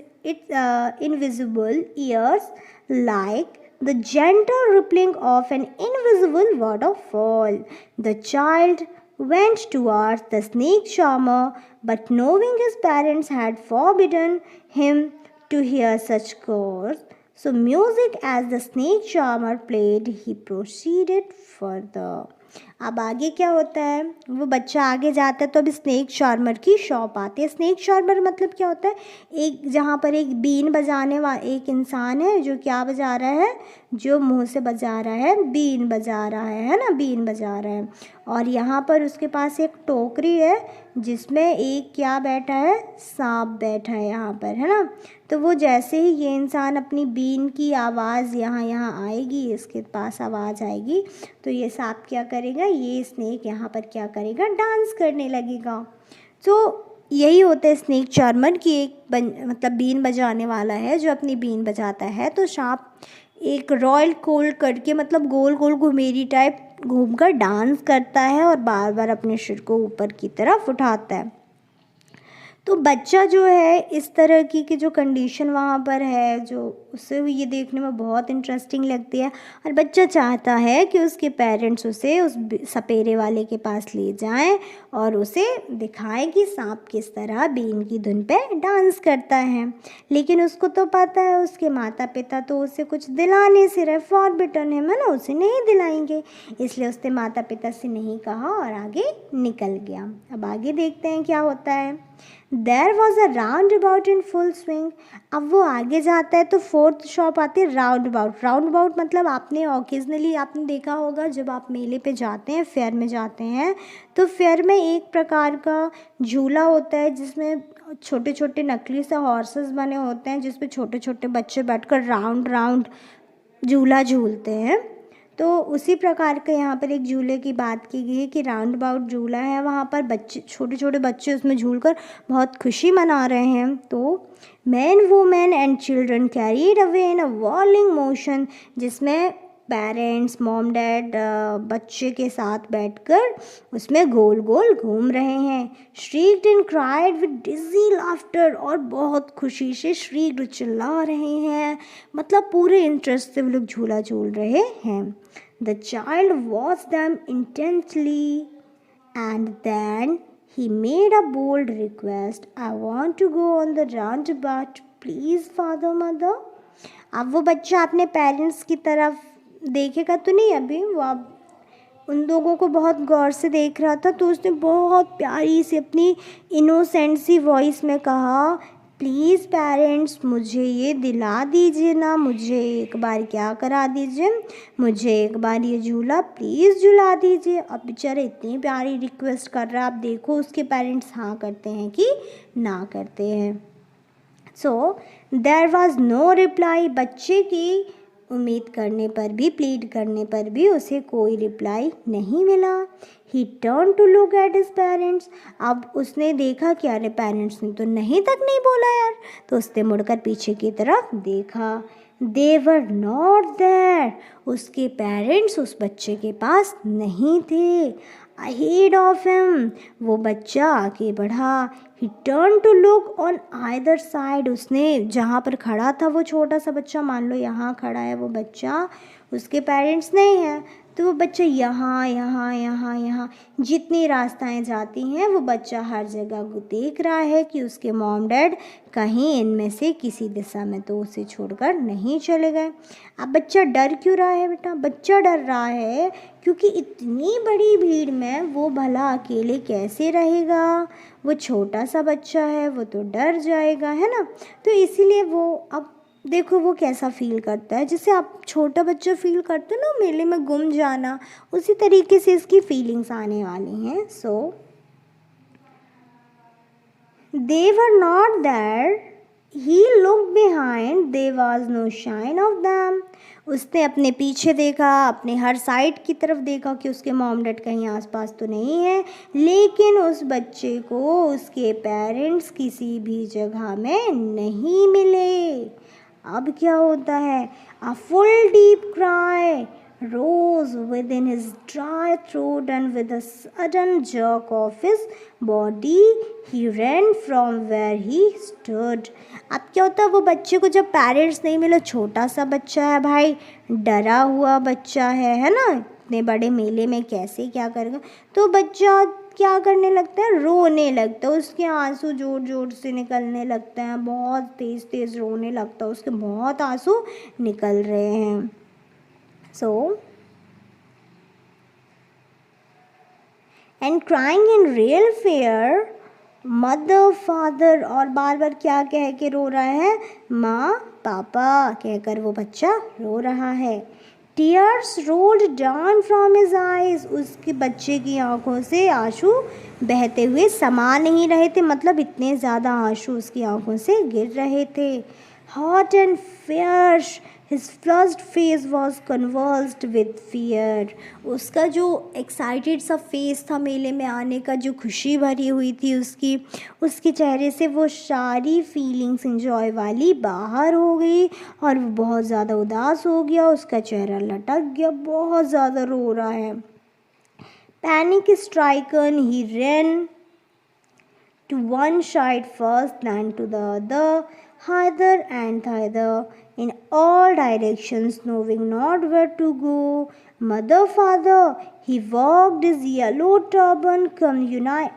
invisible ears like the gentle rippling of an invisible waterfall. The child went towards the snake charmer, but knowing his parents had forbidden him to hear such chords, so music as the snake charmer played, he proceeded further. अब आगे क्या होता है, वो बच्चा आगे जाता है तो अभी स्नेक चार्मर की शॉप आती है। स्नेक चार्मर मतलब क्या होता है, एक जहाँ पर एक बीन बजाने एक इंसान है जो क्या बजा रहा है, जो मुंह से बजा रहा है, बीन बजा रहा है ना, बीन बजा रहा है। और यहाँ पर उसके पास एक टोकरी है जिसमें एक क्या बैठा है, सांप बैठा है यहाँ पर, है ना। तो वो जैसे ही ये इंसान अपनी बीन की आवाज़ यहाँ आएगी, इसके पास आवाज़ आएगी तो ये सांप क्या करेगा, ये स्नेक यहाँ पर क्या करेगा, डांस करने लगेगा। तो यही होता है स्नेक चार्मर की एक मतलब बीन बजाने वाला है जो अपनी बीन बजाता है, तो सांप एक रॉयल कोल्ड करके मतलब गोल गोल घुमेरी टाइप घूमकर डांस करता है और बार बार अपने सिर को ऊपर की तरफ उठाता है। तो बच्चा जो है इस तरह की जो कंडीशन वहाँ पर है, जो उसे ये देखने में बहुत इंटरेस्टिंग लगती है और बच्चा चाहता है कि उसके पेरेंट्स उसे उस सपेरे वाले के पास ले जाएं और उसे दिखाएं कि सांप किस तरह बीन की धुन पे डांस करता है। लेकिन उसको तो पता है उसके माता पिता तो उसे कुछ दिलाने से फॉरबिडन है ना, उसे नहीं दिलाएंगे, इसलिए उसने माता पिता से नहीं कहा और आगे निकल गया। अब आगे देखते हैं क्या होता है। There was a roundabout in full swing. अब वो आगे जाता है तो फोर्थ शॉप आती है राउंड अबाउट मतलब आपने ऑकेजनली आपने देखा होगा जब आप मेले पे जाते हैं, फेयर में जाते हैं, तो फेयर में एक प्रकार का झूला होता है जिसमें छोटे छोटे नकली से हॉर्सेस बने होते हैं जिस पे छोटे छोटे बच्चे बैठकर राउंड झूला झूलते हैं। तो उसी प्रकार के यहाँ पर एक झूले की बात की गई है कि राउंड अबाउट झूला है, वहाँ पर बच्चे छोटे छोटे बच्चे उसमें झूलकर बहुत खुशी मना रहे हैं। तो man women and children carried away in a वॉलिंग motion, जिसमें पेरेंट्स मॉम डैड बच्चे के साथ बैठकर उसमें गोल गोल घूम रहे हैं। Shrieked and cried with dizzy laughter, और बहुत खुशी से श्रीक्ड चिल्ला रहे हैं, मतलब पूरे इंटरेस्ट से वो लोग झूला झूल रहे हैं। The child watch them intensely and then he made a bold request, I want to go on the roundabout, please father mother। अब वो बच्चा अपने पेरेंट्स की तरफ देखेगा तो नहीं, अभी वो अब उन लोगों को बहुत गौर से देख रहा था, तो उसने बहुत प्यारी सी अपनी इनोसेंट सी वॉइस में कहा, प्लीज़ पेरेंट्स मुझे ये दिला दीजिए ना, मुझे एक बार क्या करा दीजिए, मुझे एक बार ये झूला प्लीज़ झूला दीजिए। अब बेचारे इतनी प्यारी रिक्वेस्ट कर रहा है, आप देखो उसके पेरेंट्स हाँ करते हैं कि ना करते हैं। So there was no reply, बच्चे की उम्मीद करने पर भी, प्लीड करने पर भी उसे कोई रिप्लाई नहीं मिला। He turn to look at his parents, अब उसने देखा कि अरे पेरेंट्स ने तो नहीं तक नहीं बोला यार, तो उसने मुड़कर पीछे की तरफ देखा। दे वर नॉट देयर, उसके पेरेंट्स उस बच्चे के पास नहीं थे। अहेड ऑफ हिम, वो बच्चा आगे बढ़ा। He turn to look on either side, उसने जहाँ पर खड़ा था वो छोटा सा बच्चा, मान लो यहाँ खड़ा है वो बच्चा, उसके पेरेंट्स नहीं हैं, तो वो बच्चा यहाँ यहाँ यहाँ यहाँ जितनी रास्ताएं जाती हैं वो बच्चा हर जगह देख रहा है कि उसके मॉम डैड कहीं इनमें से किसी दिशा में तो उसे छोड़कर नहीं चले गए। अब बच्चा डर क्यों रहा है बेटा? बच्चा डर रहा है क्योंकि इतनी बड़ी भीड़ में वो भला अकेले कैसे रहेगा, वो छोटा सा बच्चा है, वो तो डर जाएगा, है ना। तो इसीलिए वो, अब देखो वो कैसा फील करता है, जैसे आप छोटा बच्चा फील करते हो ना मेले में गुम जाना, उसी तरीके से इसकी फीलिंग्स आने वाली हैं। So they were not there, he look behind, they was no shine of them, उसने अपने पीछे देखा, अपने हर साइड की तरफ देखा कि उसके मॉम डैड कहीं आसपास तो नहीं है, लेकिन उस बच्चे को उसके पेरेंट्स किसी भी जगह में नहीं मिले। अब क्या होता है? A full deep cry rose within his dry throat, and with a sudden jerk of his body he ran from where he stood। अब क्या होता है? वो बच्चे को जब पेरेंट्स नहीं मिले, छोटा सा बच्चा है भाई, डरा हुआ बच्चा है ना, इतने बड़े मेले में कैसे क्या करेगा, तो बच्चा क्या करने लगता है? रोने लगता है, उसके आंसू जोर जोर से निकलने लगते हैं, बहुत तेज़ तेज़ रोने लगता है, उसके बहुत आंसू निकल रहे हैं। So and crying in real fair, mother father, और बार बार क्या कह के रो रहा है? माँ पापा कहकर वो बच्चा रो रहा है। Tears rolled down from his eyes, उसके बच्चे की आंखों से आंसू बहते हुए समा नहीं रहे थे, मतलब इतने ज़्यादा आंसू उसकी आंखों से गिर रहे थे। Hot and fierce, his flushed face was conversed with fear, उसका जो एक्साइटेड सा फेस था मेले में आने का, जो खुशी भरी हुई थी उसकी, उसके चेहरे से वो सारी फीलिंग्स इंजॉय वाली बाहर हो गई, और वो बहुत ज़्यादा उदास हो गया, उसका चेहरा लटक गया, बहुत ज़्यादा रो रहा है। Panic stricken he ran to one side first, then to the other, hither and thither, in all directions, knowing not where to go. Mother, father, he walked, his yellow turban come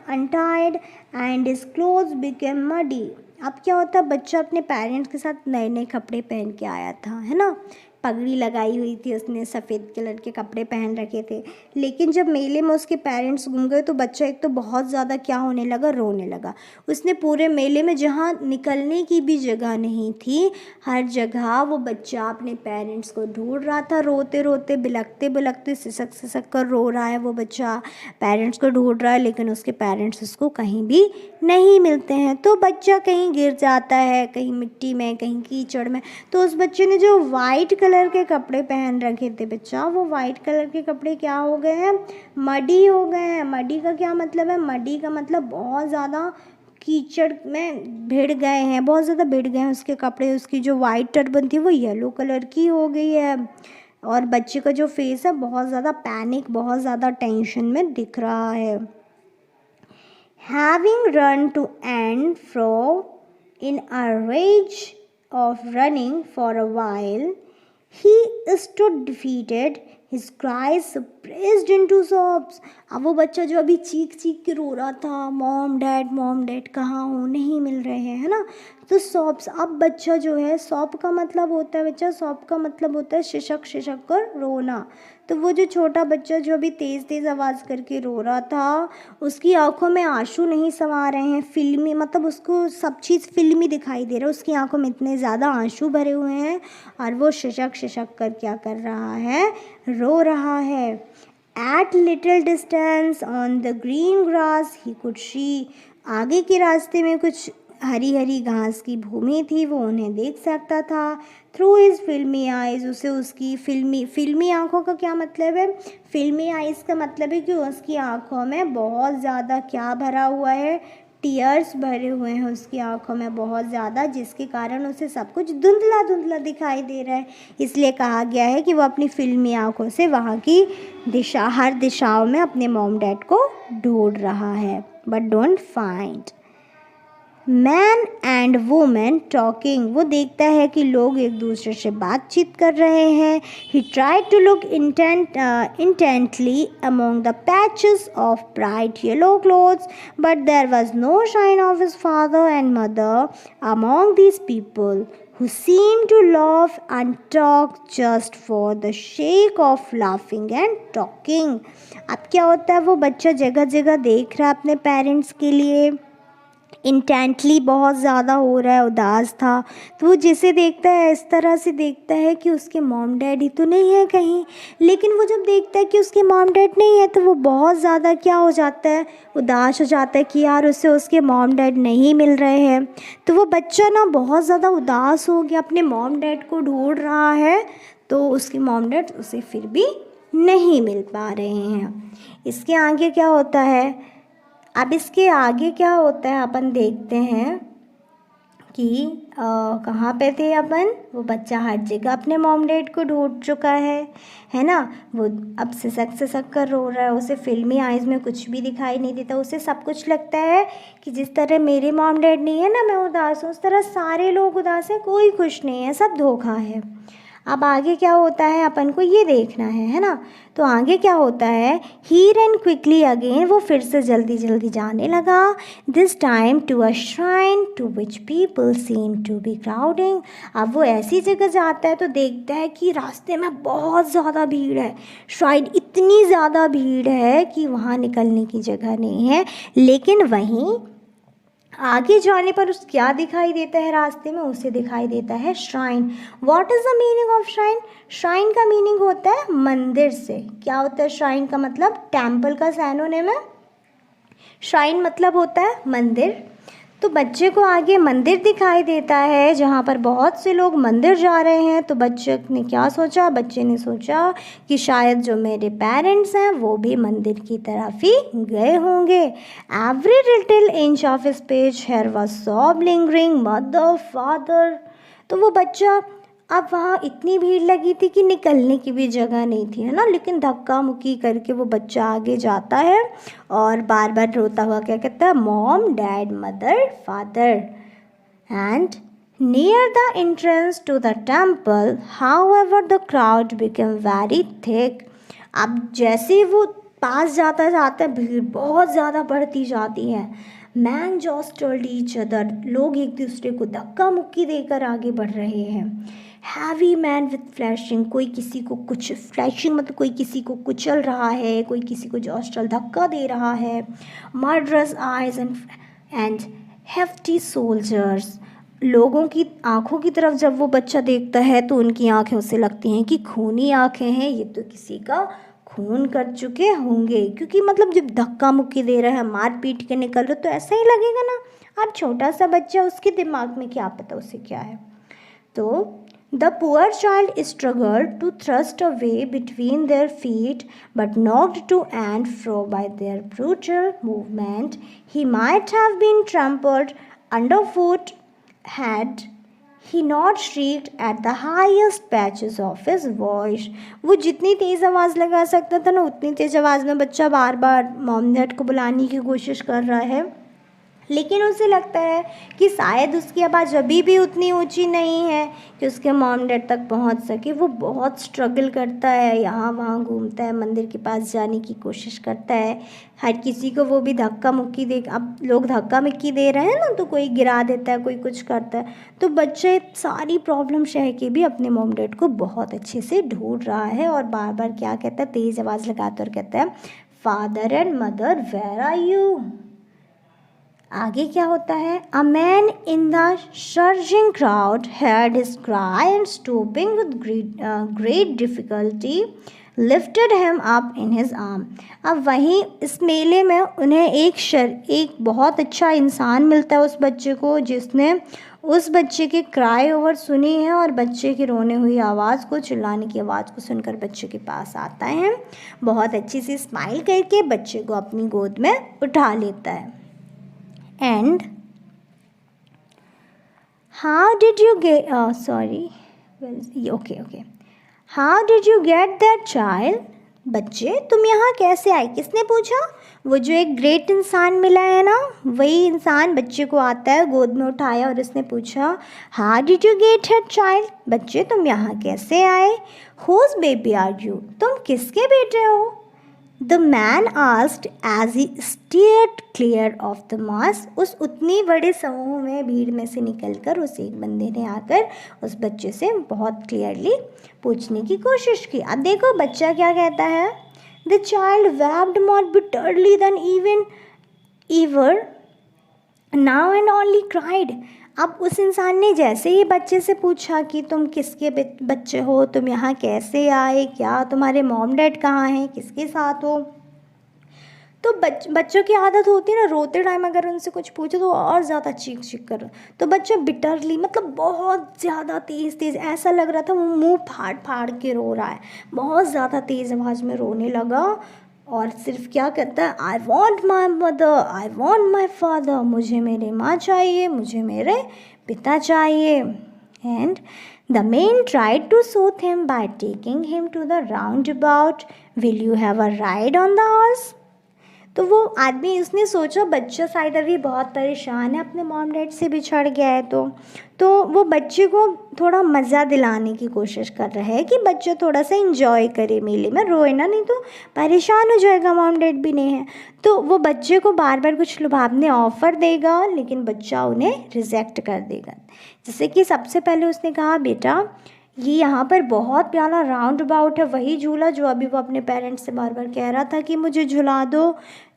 untied, and his clothes became muddy। अब क्या होता, बच्चा अपने parents के साथ नए नए कपड़े पहन के आया था, है ना, पगड़ी लगाई हुई थी उसने, सफ़ेद कलर के कपड़े पहन रखे थे, लेकिन जब मेले में उसके पेरेंट्स गुम गए तो बच्चा एक तो बहुत ज़्यादा क्या होने लगा, रोने लगा। उसने पूरे मेले में जहाँ निकलने की भी जगह नहीं थी, हर जगह वो बच्चा अपने पेरेंट्स को ढूंढ रहा था, रोते रोते बिलखते बिलखते सिसक सिसक कर रो रहा है वो बच्चा, पेरेंट्स को ढूंढ रहा है, लेकिन उसके पेरेंट्स उसको कहीं भी नहीं मिलते हैं। तो बच्चा कहीं गिर जाता है, कहीं मिट्टी में, कहीं कीचड़ में, तो उस बच्चे ने जो वाइट कलर के कपड़े पहन रखे थे बच्चा, वो वाइट कलर के कपड़े क्या हो गए हैं? मडी हो गए हैं। मडी का क्या मतलब है? मडी का मतलब बहुत ज़्यादा कीचड़ में भिड़ गए हैं, बहुत ज़्यादा भिड़ गए हैं उसके कपड़े, उसकी जो वाइट टर्बन थी वो येलो कलर की हो गई है, और बच्चे का जो फेस है बहुत ज़्यादा पैनिक, बहुत ज़्यादा टेंशन में दिख रहा है. Having run to and fro in a rage of running for a while, he stood defeated, his cries suppressed into sobs. अब वो बच्चा जो अभी चीख चीख के रो रहा था, मॉम डैड कहाँ हो, नहीं मिल रहे हैं, है ना, तो सॉब्स. अब बच्चा जो है, सॉब का मतलब होता है बच्चा, सॉब का मतलब होता है शिशक शिशक कर रोना. तो वो जो छोटा बच्चा जो अभी तेज़ तेज़ आवाज़ करके रो रहा था, उसकी आंखों में आंसू नहीं समा रहे हैं, फिल्मी, मतलब उसको सब चीज़ फिल्मी दिखाई दे रहा है, उसकी आंखों में इतने ज़्यादा आंसू भरे हुए हैं और वो शिशक शिशक कर क्या कर रहा है, रो रहा है. At little distance on the green grass he could see. आगे के रास्ते में कुछ हरी हरी घास की भूमि थी, वो उन्हें देख सकता था. थ्रू हिज फिल्मी आइज़, उसे उसकी फिल्मी आँखों का क्या मतलब है, फिल्मी आइज़ का मतलब है कि उसकी आँखों में बहुत ज़्यादा क्या भरा हुआ है, टीयर्स भरे हुए हैं उसकी आंखों में बहुत ज़्यादा, जिसके कारण उसे सब कुछ धुंधला धुंधला दिखाई दे रहा है. इसलिए कहा गया है कि वो अपनी फिल्मी आंखों से वहाँ की दिशा, हर दिशाओं में अपने मॉम डैड को ढूंढ रहा है, but don't find. Man and women talking, वो देखता है कि लोग एक दूसरे से बातचीत कर रहे हैं. He tried to look intently among the patches of bright yellow clothes, but there was no sign of his father and mother among these people, who seemed to laugh and talk just for the sake of laughing and talking. अब क्या होता है, वो बच्चा जगह जगह देख रहा है अपने पेरेंट्स के लिए, इंटेंटली बहुत ज़्यादा हो रहा है, उदास था. तो वो जिसे देखता है इस तरह से देखता है कि उसके मॉम डैड ही तो नहीं है कहीं. लेकिन वो जब देखता है कि उसके मॉम डैड नहीं है तो वो बहुत ज़्यादा क्या हो जाता है, उदास हो जाता है कि यार उसे उसके मॉम डैड नहीं मिल रहे हैं. तो वो बच्चा ना बहुत ज़्यादा उदास हो गया, अपने मॉम डैड को ढूंढ रहा है, तो उसके मॉम डैड उसे फिर भी नहीं मिल पा रहे हैं. इसके आगे क्या होता है, अब इसके आगे क्या होता है अपन देखते हैं कि कहाँ पे थे अपन. वो बच्चा हर जगह अपने मॉम डैड को ढूंढ चुका है ना. वो अब सिसक कर रो रहा है, उसे फिल्मी आइज़ में कुछ भी दिखाई नहीं देता. उसे सब कुछ लगता है कि जिस तरह मेरे मॉम डैड नहीं है ना, मैं उदास हूँ, उस तरह सारे लोग उदास हैं, कोई खुश नहीं है, सब धोखा है. अब आगे क्या होता है अपन को ये देखना है ना. तो आगे क्या होता है, ही रन क्विकली अगेन, वो फिर से जल्दी जल्दी जाने लगा. This time to a shrine to which people seem to be crowding. अब वो ऐसी जगह जाता है तो देखता है कि रास्ते में बहुत ज़्यादा भीड़ है. श्राइन इतनी ज़्यादा भीड़ है कि वहाँ निकलने की जगह नहीं है. लेकिन वहीं आगे जाने पर उस क्या दिखाई देता है रास्ते में, उसे दिखाई देता है shrine. What is the meaning of shrine. Shrine का मीनिंग होता है मंदिर से. क्या होता है श्राइन का मतलब, टेम्पल का सैनोनिम है. श्राइन मतलब होता है मंदिर. तो बच्चे को आगे मंदिर दिखाई देता है जहाँ पर बहुत से लोग मंदिर जा रहे हैं. तो बच्चे ने क्या सोचा, बच्चे ने सोचा कि शायद जो मेरे पेरेंट्स हैं वो भी मंदिर की तरफ ही गए होंगे. Every little inch of space here was sob lingering mother father. तो वो बच्चा, अब वहाँ इतनी भीड़ लगी थी कि निकलने की भी जगह नहीं थी, है ना. लेकिन धक्का मुक्की करके वो बच्चा आगे जाता है और बार बार रोता हुआ क्या कहता है, mom dad mother father. And near the entrance to the temple however the crowd become very thick. अब जैसे वो पास जाता जाता भीड़ बहुत ज़्यादा बढ़ती जाती है. मैन जॉस्टल्ड ईच अदर, लोग एक दूसरे को धक्का मुक्की देकर आगे बढ़ रहे हैं. हैवी मैन विथ फ्लैशिंग, कोई किसी को कुछ, फ्लैशिंग मतलब कोई किसी को कुचल रहा है, कोई किसी को जॉस्टल धक्का दे रहा है. Murderous eyes and hefty soldiers, लोगों की आंखों की तरफ जब वो बच्चा देखता है तो उनकी आंखें उसे लगती हैं कि खूनी आंखें हैं, ये तो किसी का खून कर चुके होंगे. क्योंकि मतलब जब धक्का मुक्की दे रहा है, मार पीट के निकल रहे, तो ऐसा ही लगेगा ना. अब छोटा सा बच्चा, उसके दिमाग में क्या पता उसे क्या है. तो the poor child struggled to thrust a way between their feet, but knocked to and fro by their brutal movement, he might have been trampled underfoot had He not shrieked at the highest pitches of his voice. वो जितनी तेज़ आवाज़ लगा सकता था ना उतनी तेज़ आवाज़ में बच्चा बार बार मॉम डैड को बुलाने की कोशिश कर रहा है, लेकिन उसे लगता है कि शायद उसकी आवाज़ अभी भी उतनी ऊंची नहीं है कि उसके मॉम डैड तक पहुंच सके। वो बहुत स्ट्रगल करता है, यहाँ वहाँ घूमता है, मंदिर के पास जाने की कोशिश करता है, हर किसी को वो भी धक्का मुक्की दे। अब लोग धक्का मुक्की दे रहे हैं ना, तो कोई गिरा देता है, कोई कुछ करता है, तो बच्चे सारी प्रॉब्लम सह के भी अपने मॉम डैड को बहुत अच्छे से ढूंढ रहा है और बार बार क्या कहता है, तेज़ आवाज़ लगाता और कहता है, father and mother where are you. आगे क्या होता है, a man in the surging crowd heard his cry and stooping with great difficulty lifted him up in his arm। अब वहीं इस मेले में उन्हें एक बहुत अच्छा इंसान मिलता है उस बच्चे को, जिसने उस बच्चे के क्राई ओवर सुनी है और बच्चे की रोने हुई आवाज़ को, चिल्लाने की आवाज़ को सुनकर बच्चे के पास आता है, बहुत अच्छी सी स्माइल करके बच्चे को अपनी गोद में उठा लेता है। And how did you get how did you get that child? बच्चे तुम यहाँ कैसे आए, किसने पूछा? वो जो एक ग्रेट इंसान मिला है ना, वही इंसान बच्चे को आता है, गोद में उठाया और उसने पूछा, how did you get that child? बच्चे तुम यहाँ कैसे आए? Whose baby are you? तुम किसके बेटे हो? The man asked as he steered clear of the mass। उस उतनी बड़े समूह में, भीड़ में से निकलकर उस एक बंदे ने आकर उस बच्चे से बहुत क्लियरली पूछने की कोशिश की। अब देखो बच्चा क्या कहता है, The child wept more bitterly than ever now and only cried। अब उस इंसान ने जैसे ही बच्चे से पूछा कि तुम किसके बच्चे हो, तुम यहाँ कैसे आए, क्या तुम्हारे मॉम डैड कहाँ हैं, किसके साथ हो, तो बच्चों की आदत होती है ना, रोते टाइम अगर उनसे कुछ पूछो तो और ज़्यादा चीख चीख कर, तो बच्चा बिटरली मतलब बहुत ज़्यादा तेज़ ऐसा लग रहा था वो मुंह फाड़ फाड़ के रो रहा है, बहुत ज़्यादा तेज़ आवाज़ में रोने लगा और सिर्फ क्या कहता है, I want my mother, I want my father, मुझे मेरे माँ चाहिए, मुझे मेरे पिता चाहिए। And the man tried to soothe him by taking him to the roundabout, will you have a ride on the horse. तो वो आदमी, उसने सोचा बच्चा शायद अभी बहुत परेशान है, अपने मॉम डैड से बिछड़ गया है, तो वो बच्चे को थोड़ा मज़ा दिलाने की कोशिश कर रहा है कि बच्चा थोड़ा सा इंजॉय करे मेले में, रोए ना, नहीं तो परेशान हो जाएगा, मॉम डैड भी नहीं है। तो वो बच्चे को बार बार कुछ लुभावने ऑफ़र देगा, लेकिन बच्चा उन्हें रिजेक्ट कर देगा। जैसे कि सबसे पहले उसने कहा, बेटा ये यहाँ पर बहुत प्यारा राउंड अबाउट है, वही झूला जो अभी वो अपने पेरेंट्स से बार बार कह रहा था कि मुझे झुला दो।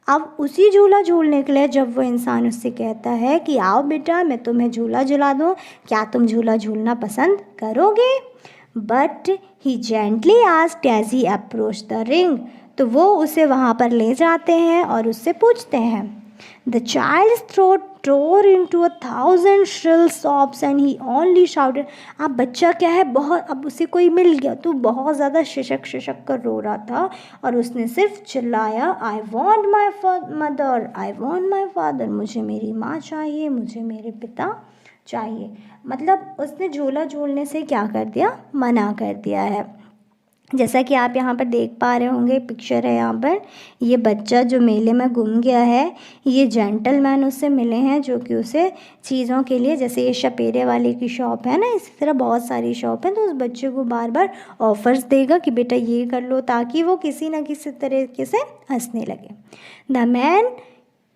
अब उसी झूला झूलने के लिए जब वो इंसान उससे कहता है कि आओ बेटा मैं तुम्हें झूला झुला दूँ, क्या तुम झूला झूलना पसंद करोगे? But he gently asked as he approach the ring. तो वो उसे वहाँ पर ले जाते हैं और उससे पूछते हैं। The child's throat tore into 1,000 shrill sobs and he only shouted। अब बच्चा क्या है, बहुत, अब उसे कोई मिल गया तो बहुत ज़्यादा शिशक कर रो रहा था और उसने सिर्फ चिल्लाया, आई want my mother, I want my father, मुझे मेरी माँ चाहिए, मुझे मेरे पिता चाहिए। मतलब उसने झूला झूलने से क्या कर दिया, मना कर दिया है। जैसा कि आप यहाँ पर देख पा रहे होंगे, पिक्चर है यहाँ पर, ये बच्चा जो मेले में गुम गया है, ये जेंटलमैन उससे मिले हैं जो कि उसे चीज़ों के लिए, जैसे ये शपेरे वाले की शॉप है ना, इसी तरह बहुत सारी शॉप है, तो उस बच्चे को बार बार ऑफर्स देगा कि बेटा ये कर लो, ताकि वो किसी न किसी तरीके से हंसने लगे। The man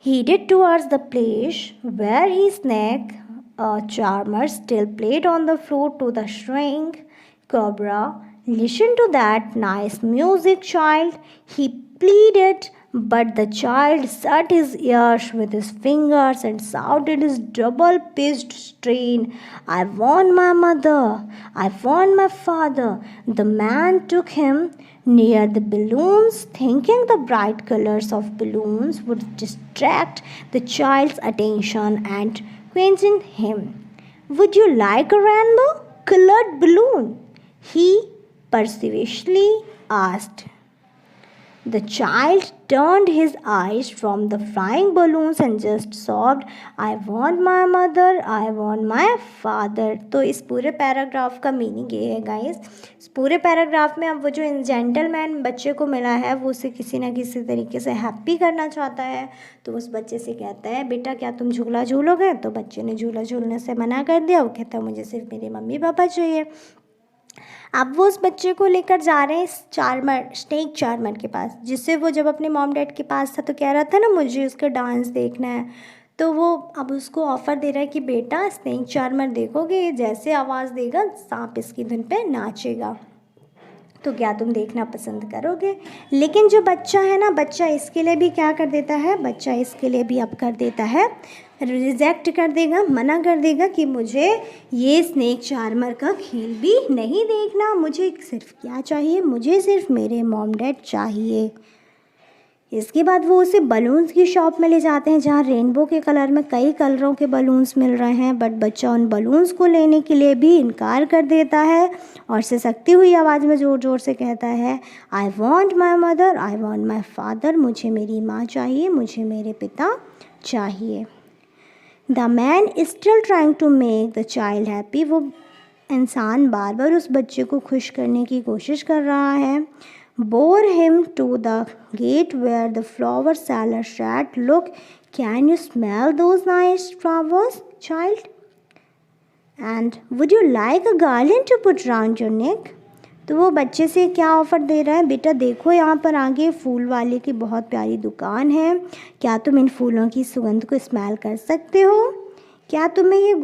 headed towards the place where his snake charmer still played on the flute to the string. Cobra, listen to that nice music, child, he pleaded, but the child shut his ears with his fingers and shouted his double-pitched strain, I want my mother, I want my father. The man took him near the balloons, thinking the bright colors of balloons would distract the child's attention and quieten him. Would you like a rainbow-colored balloon? He persuasively asked. The child turned his eyes from the flying balloons and just sobbed, I want my mother, I want my father. तो इस पूरे paragraph का meaning ये है guys, इस पूरे paragraph में अब वो जो जेंटलमैन बच्चे को मिला है वो उसे किसी ना किसी तरीके से हैप्पी करना चाहता है। तो उस बच्चे से कहता है, बेटा क्या तुम झूला झूलोगे? तो बच्चे ने झूला झूलने से मना कर दिया। वो कहता है, मुझे सिर्फ मेरे मम्मी पापा चाहिए। अब वो उस बच्चे को लेकर जा रहे हैं स्नेक चार्मर के पास, जिससे वो जब अपने मॉम डैड के पास था तो कह रहा था ना मुझे उसका डांस देखना है। तो वो अब उसको ऑफ़र दे रहा है कि बेटा स्नेक चार्मर देखोगे, ये जैसे आवाज़ देगा सांप इसकी धुन पे नाचेगा, तो क्या तुम देखना पसंद करोगे? लेकिन जो बच्चा है ना, बच्चा इसके लिए भी क्या कर देता है, बच्चा इसके लिए भी अब कर देता है, रिजेक्ट कर देगा, मना कर देगा कि मुझे ये स्नेक चार्मर का खेल भी नहीं देखना, मुझे सिर्फ क्या चाहिए, मुझे सिर्फ मेरे मॉम डैड चाहिए। इसके बाद वो उसे बलून्स की शॉप में ले जाते हैं, जहाँ रेनबो के कलर में कई कलरों के बलून्स मिल रहे हैं। बट बच्चा उन बलून्स को लेने के लिए भी इनकार कर देता है और सिसकती हुई आवाज़ में ज़ोर ज़ोर से कहता है, I want my mother, I want my father, मुझे मेरी माँ चाहिए, मुझे मेरे पिता चाहिए। The man is still trying to make the child happy, वो इंसान बार बार उस बच्चे को खुश करने की कोशिश कर रहा है। Bore him to the gate where the flower seller said, look, can you smell those nice flowers, child? And would you like a garland to put round your neck? तो वो बच्चे से क्या ऑफ़र दे रहा है, बेटा देखो यहाँ पर आगे फूल वाले की बहुत प्यारी दुकान है, क्या तुम इन फूलों की सुगंध को स्मेल कर सकते हो? क्या तुम्हें ये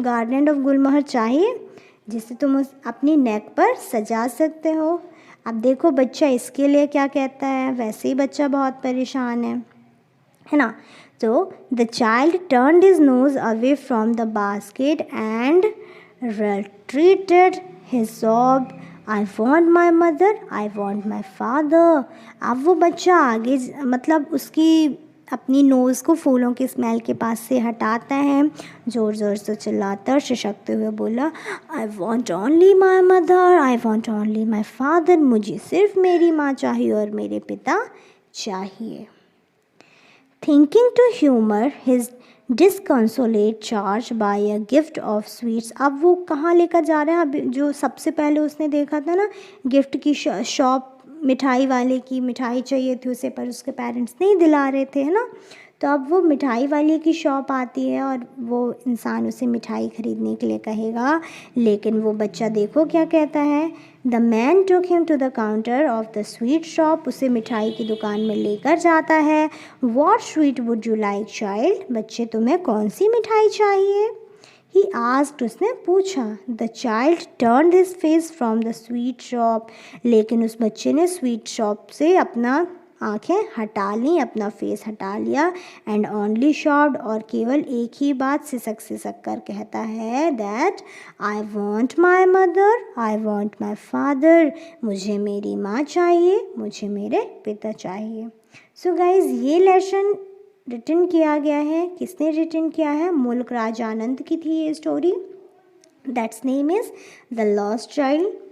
गार्लैंड ऑफ गुलमोहर चाहिए जिसे तुम अपनी नेक पर सजा सकते हो? अब देखो बच्चा इसके लिए क्या कहता है, वैसे ही बच्चा बहुत परेशान है ना। तो the child turned his nose away from the basket and retreated his sob, I want my mother, I want my father. अब वो बच्चा आगे मतलब उसकी अपनी नोज़ को फूलों के स्मेल के पास से हटाता है, ज़ोर ज़ोर से चिल्लाता और शिशकते हुए बोला, I want only my mother, I want only my father, मुझे सिर्फ मेरी माँ चाहिए और मेरे पिता चाहिए। Thinking to humour his disconsolate charge by a gift of sweets, अब वो कहाँ लेकर जा रहा है, अब जो सबसे पहले उसने देखा था ना गिफ्ट की शॉप, मिठाई वाले की मिठाई चाहिए थी उसे, पर उसके पेरेंट्स नहीं दिला रहे थे, है ना। तो अब वो मिठाई वाले की शॉप आती है और वो इंसान उसे मिठाई ख़रीदने के लिए कहेगा, लेकिन वो बच्चा देखो क्या कहता है, the man took him to the counter of the sweet shop, उसे मिठाई की दुकान में लेकर जाता है। What sweet would you like child, बच्चे तुम्हें कौन सी मिठाई चाहिए? ही आस्क्ड, उसने पूछा। The child turned his face from the sweet shop, लेकिन उस बच्चे ने स्वीट शॉप से अपना आंखें हटा ली, अपना फेस हटा लिया। एंड ओनली शॉप्ड, और केवल एक ही बात सिसक सिसक कर कहता है, that I want my mother, I want my father, मुझे मेरी माँ चाहिए, मुझे मेरे पिता चाहिए। सो गाइज ये लेसन रिटन किया गया है, किसने रिटन किया है, मुल्क राज आनंद की थी ये story. That's name is the lost child.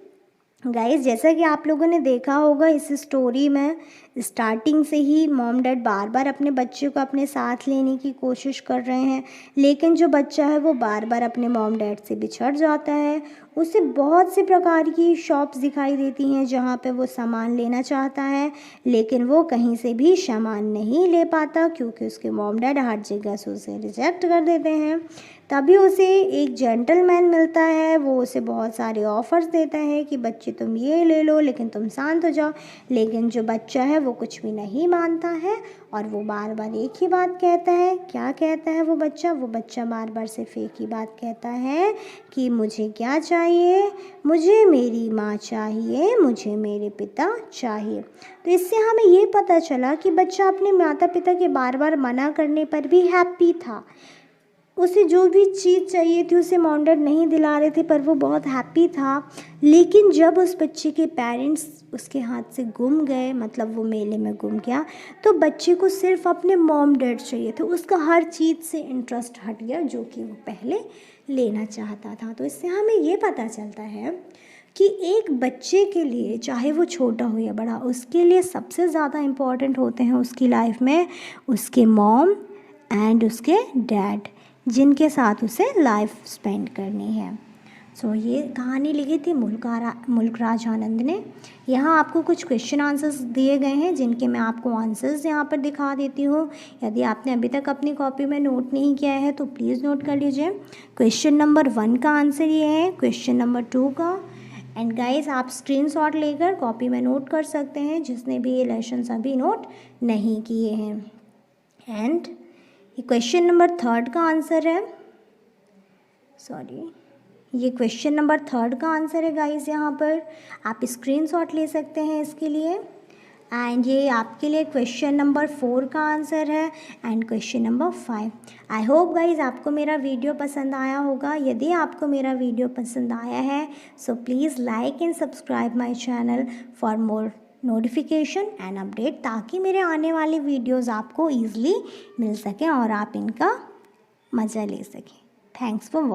Guys जैसा कि आप लोगों ने देखा होगा इस स्टोरी में स्टार्टिंग से ही मॉम डैड बार बार अपने बच्चे को अपने साथ लेने की कोशिश कर रहे हैं, लेकिन जो बच्चा है वो बार बार अपने मॉम डैड से बिछड़ जाता है। उसे बहुत से प्रकार की शॉप्स दिखाई देती हैं जहाँ पे वो सामान लेना चाहता है, लेकिन वो कहीं से भी सामान नहीं ले पाता क्योंकि उसके मॉम डैड हर जगह से उसे रिजेक्ट कर देते हैं। तभी उसे एक जेंटलमैन मिलता है, वो उसे बहुत सारे ऑफ़र्स देता है कि बच्चे तुम ये ले लो लेकिन तुम शांत हो जाओ, लेकिन जो बच्चा है वो कुछ भी नहीं मानता है और वो बार बार एक ही बात कहता है। क्या कहता है वो बच्चा बार बार सिर्फ एक ही बात कहता है कि मुझे क्या चाहिए, मुझे मेरी माँ चाहिए, मुझे मेरे पिता चाहिए। तो इससे हमें ये पता चला कि बच्चा अपने माता पिता के बार बार मना करने पर भी हैप्पी था। उसे जो भी चीज़ चाहिए थी उसे मॉम डैड नहीं दिला रहे थे पर वो बहुत हैप्पी था। लेकिन जब उस बच्चे के पेरेंट्स उसके हाथ से गुम गए, मतलब वो मेले में गुम गया, तो बच्चे को सिर्फ अपने मॉम डैड चाहिए थे। उसका हर चीज़ से इंटरेस्ट हट गया जो कि वो पहले लेना चाहता था। तो इससे हमें ये पता चलता है कि एक बच्चे के लिए, चाहे वो छोटा हो या बड़ा, उसके लिए सबसे ज़्यादा इम्पॉर्टेंट होते हैं उसकी लाइफ में उसके मॉम एंड उसके डैड, जिनके साथ उसे लाइफ स्पेंड करनी है। ये कहानी लिखी थी मुल्कराज आनंद ने। यहाँ आपको कुछ क्वेश्चन आंसर्स दिए गए हैं, जिनके मैं आपको आंसर्स यहाँ पर दिखा देती हूँ। यदि आपने अभी तक अपनी कॉपी में नोट नहीं किया है तो प्लीज़ नोट कर लीजिए। क्वेश्चन नंबर 1 का आंसर ये है, क्वेश्चन नंबर 2 का। एंड गाइस, आप स्क्रीनशॉट लेकर कॉपी में नोट कर सकते हैं, जिसने भी ये लेसन अभी नोट नहीं किए हैं। एंड क्वेश्चन नंबर 3 का आंसर है, ये क्वेश्चन नंबर 3 का आंसर है गाइस। यहाँ पर आप स्क्रीनशॉट ले सकते हैं इसके लिए। एंड ये आपके लिए क्वेश्चन नंबर 4 का आंसर है and question number 5। I hope guys आपको मेरा वीडियो पसंद आया होगा। यदि आपको मेरा वीडियो पसंद आया है so please like and subscribe my channel for more notification and update, ताकि मेरे आने वाले वीडियोज़ आपको ईज़िली मिल सकें और आप इनका मज़ा ले सकें। Thanks for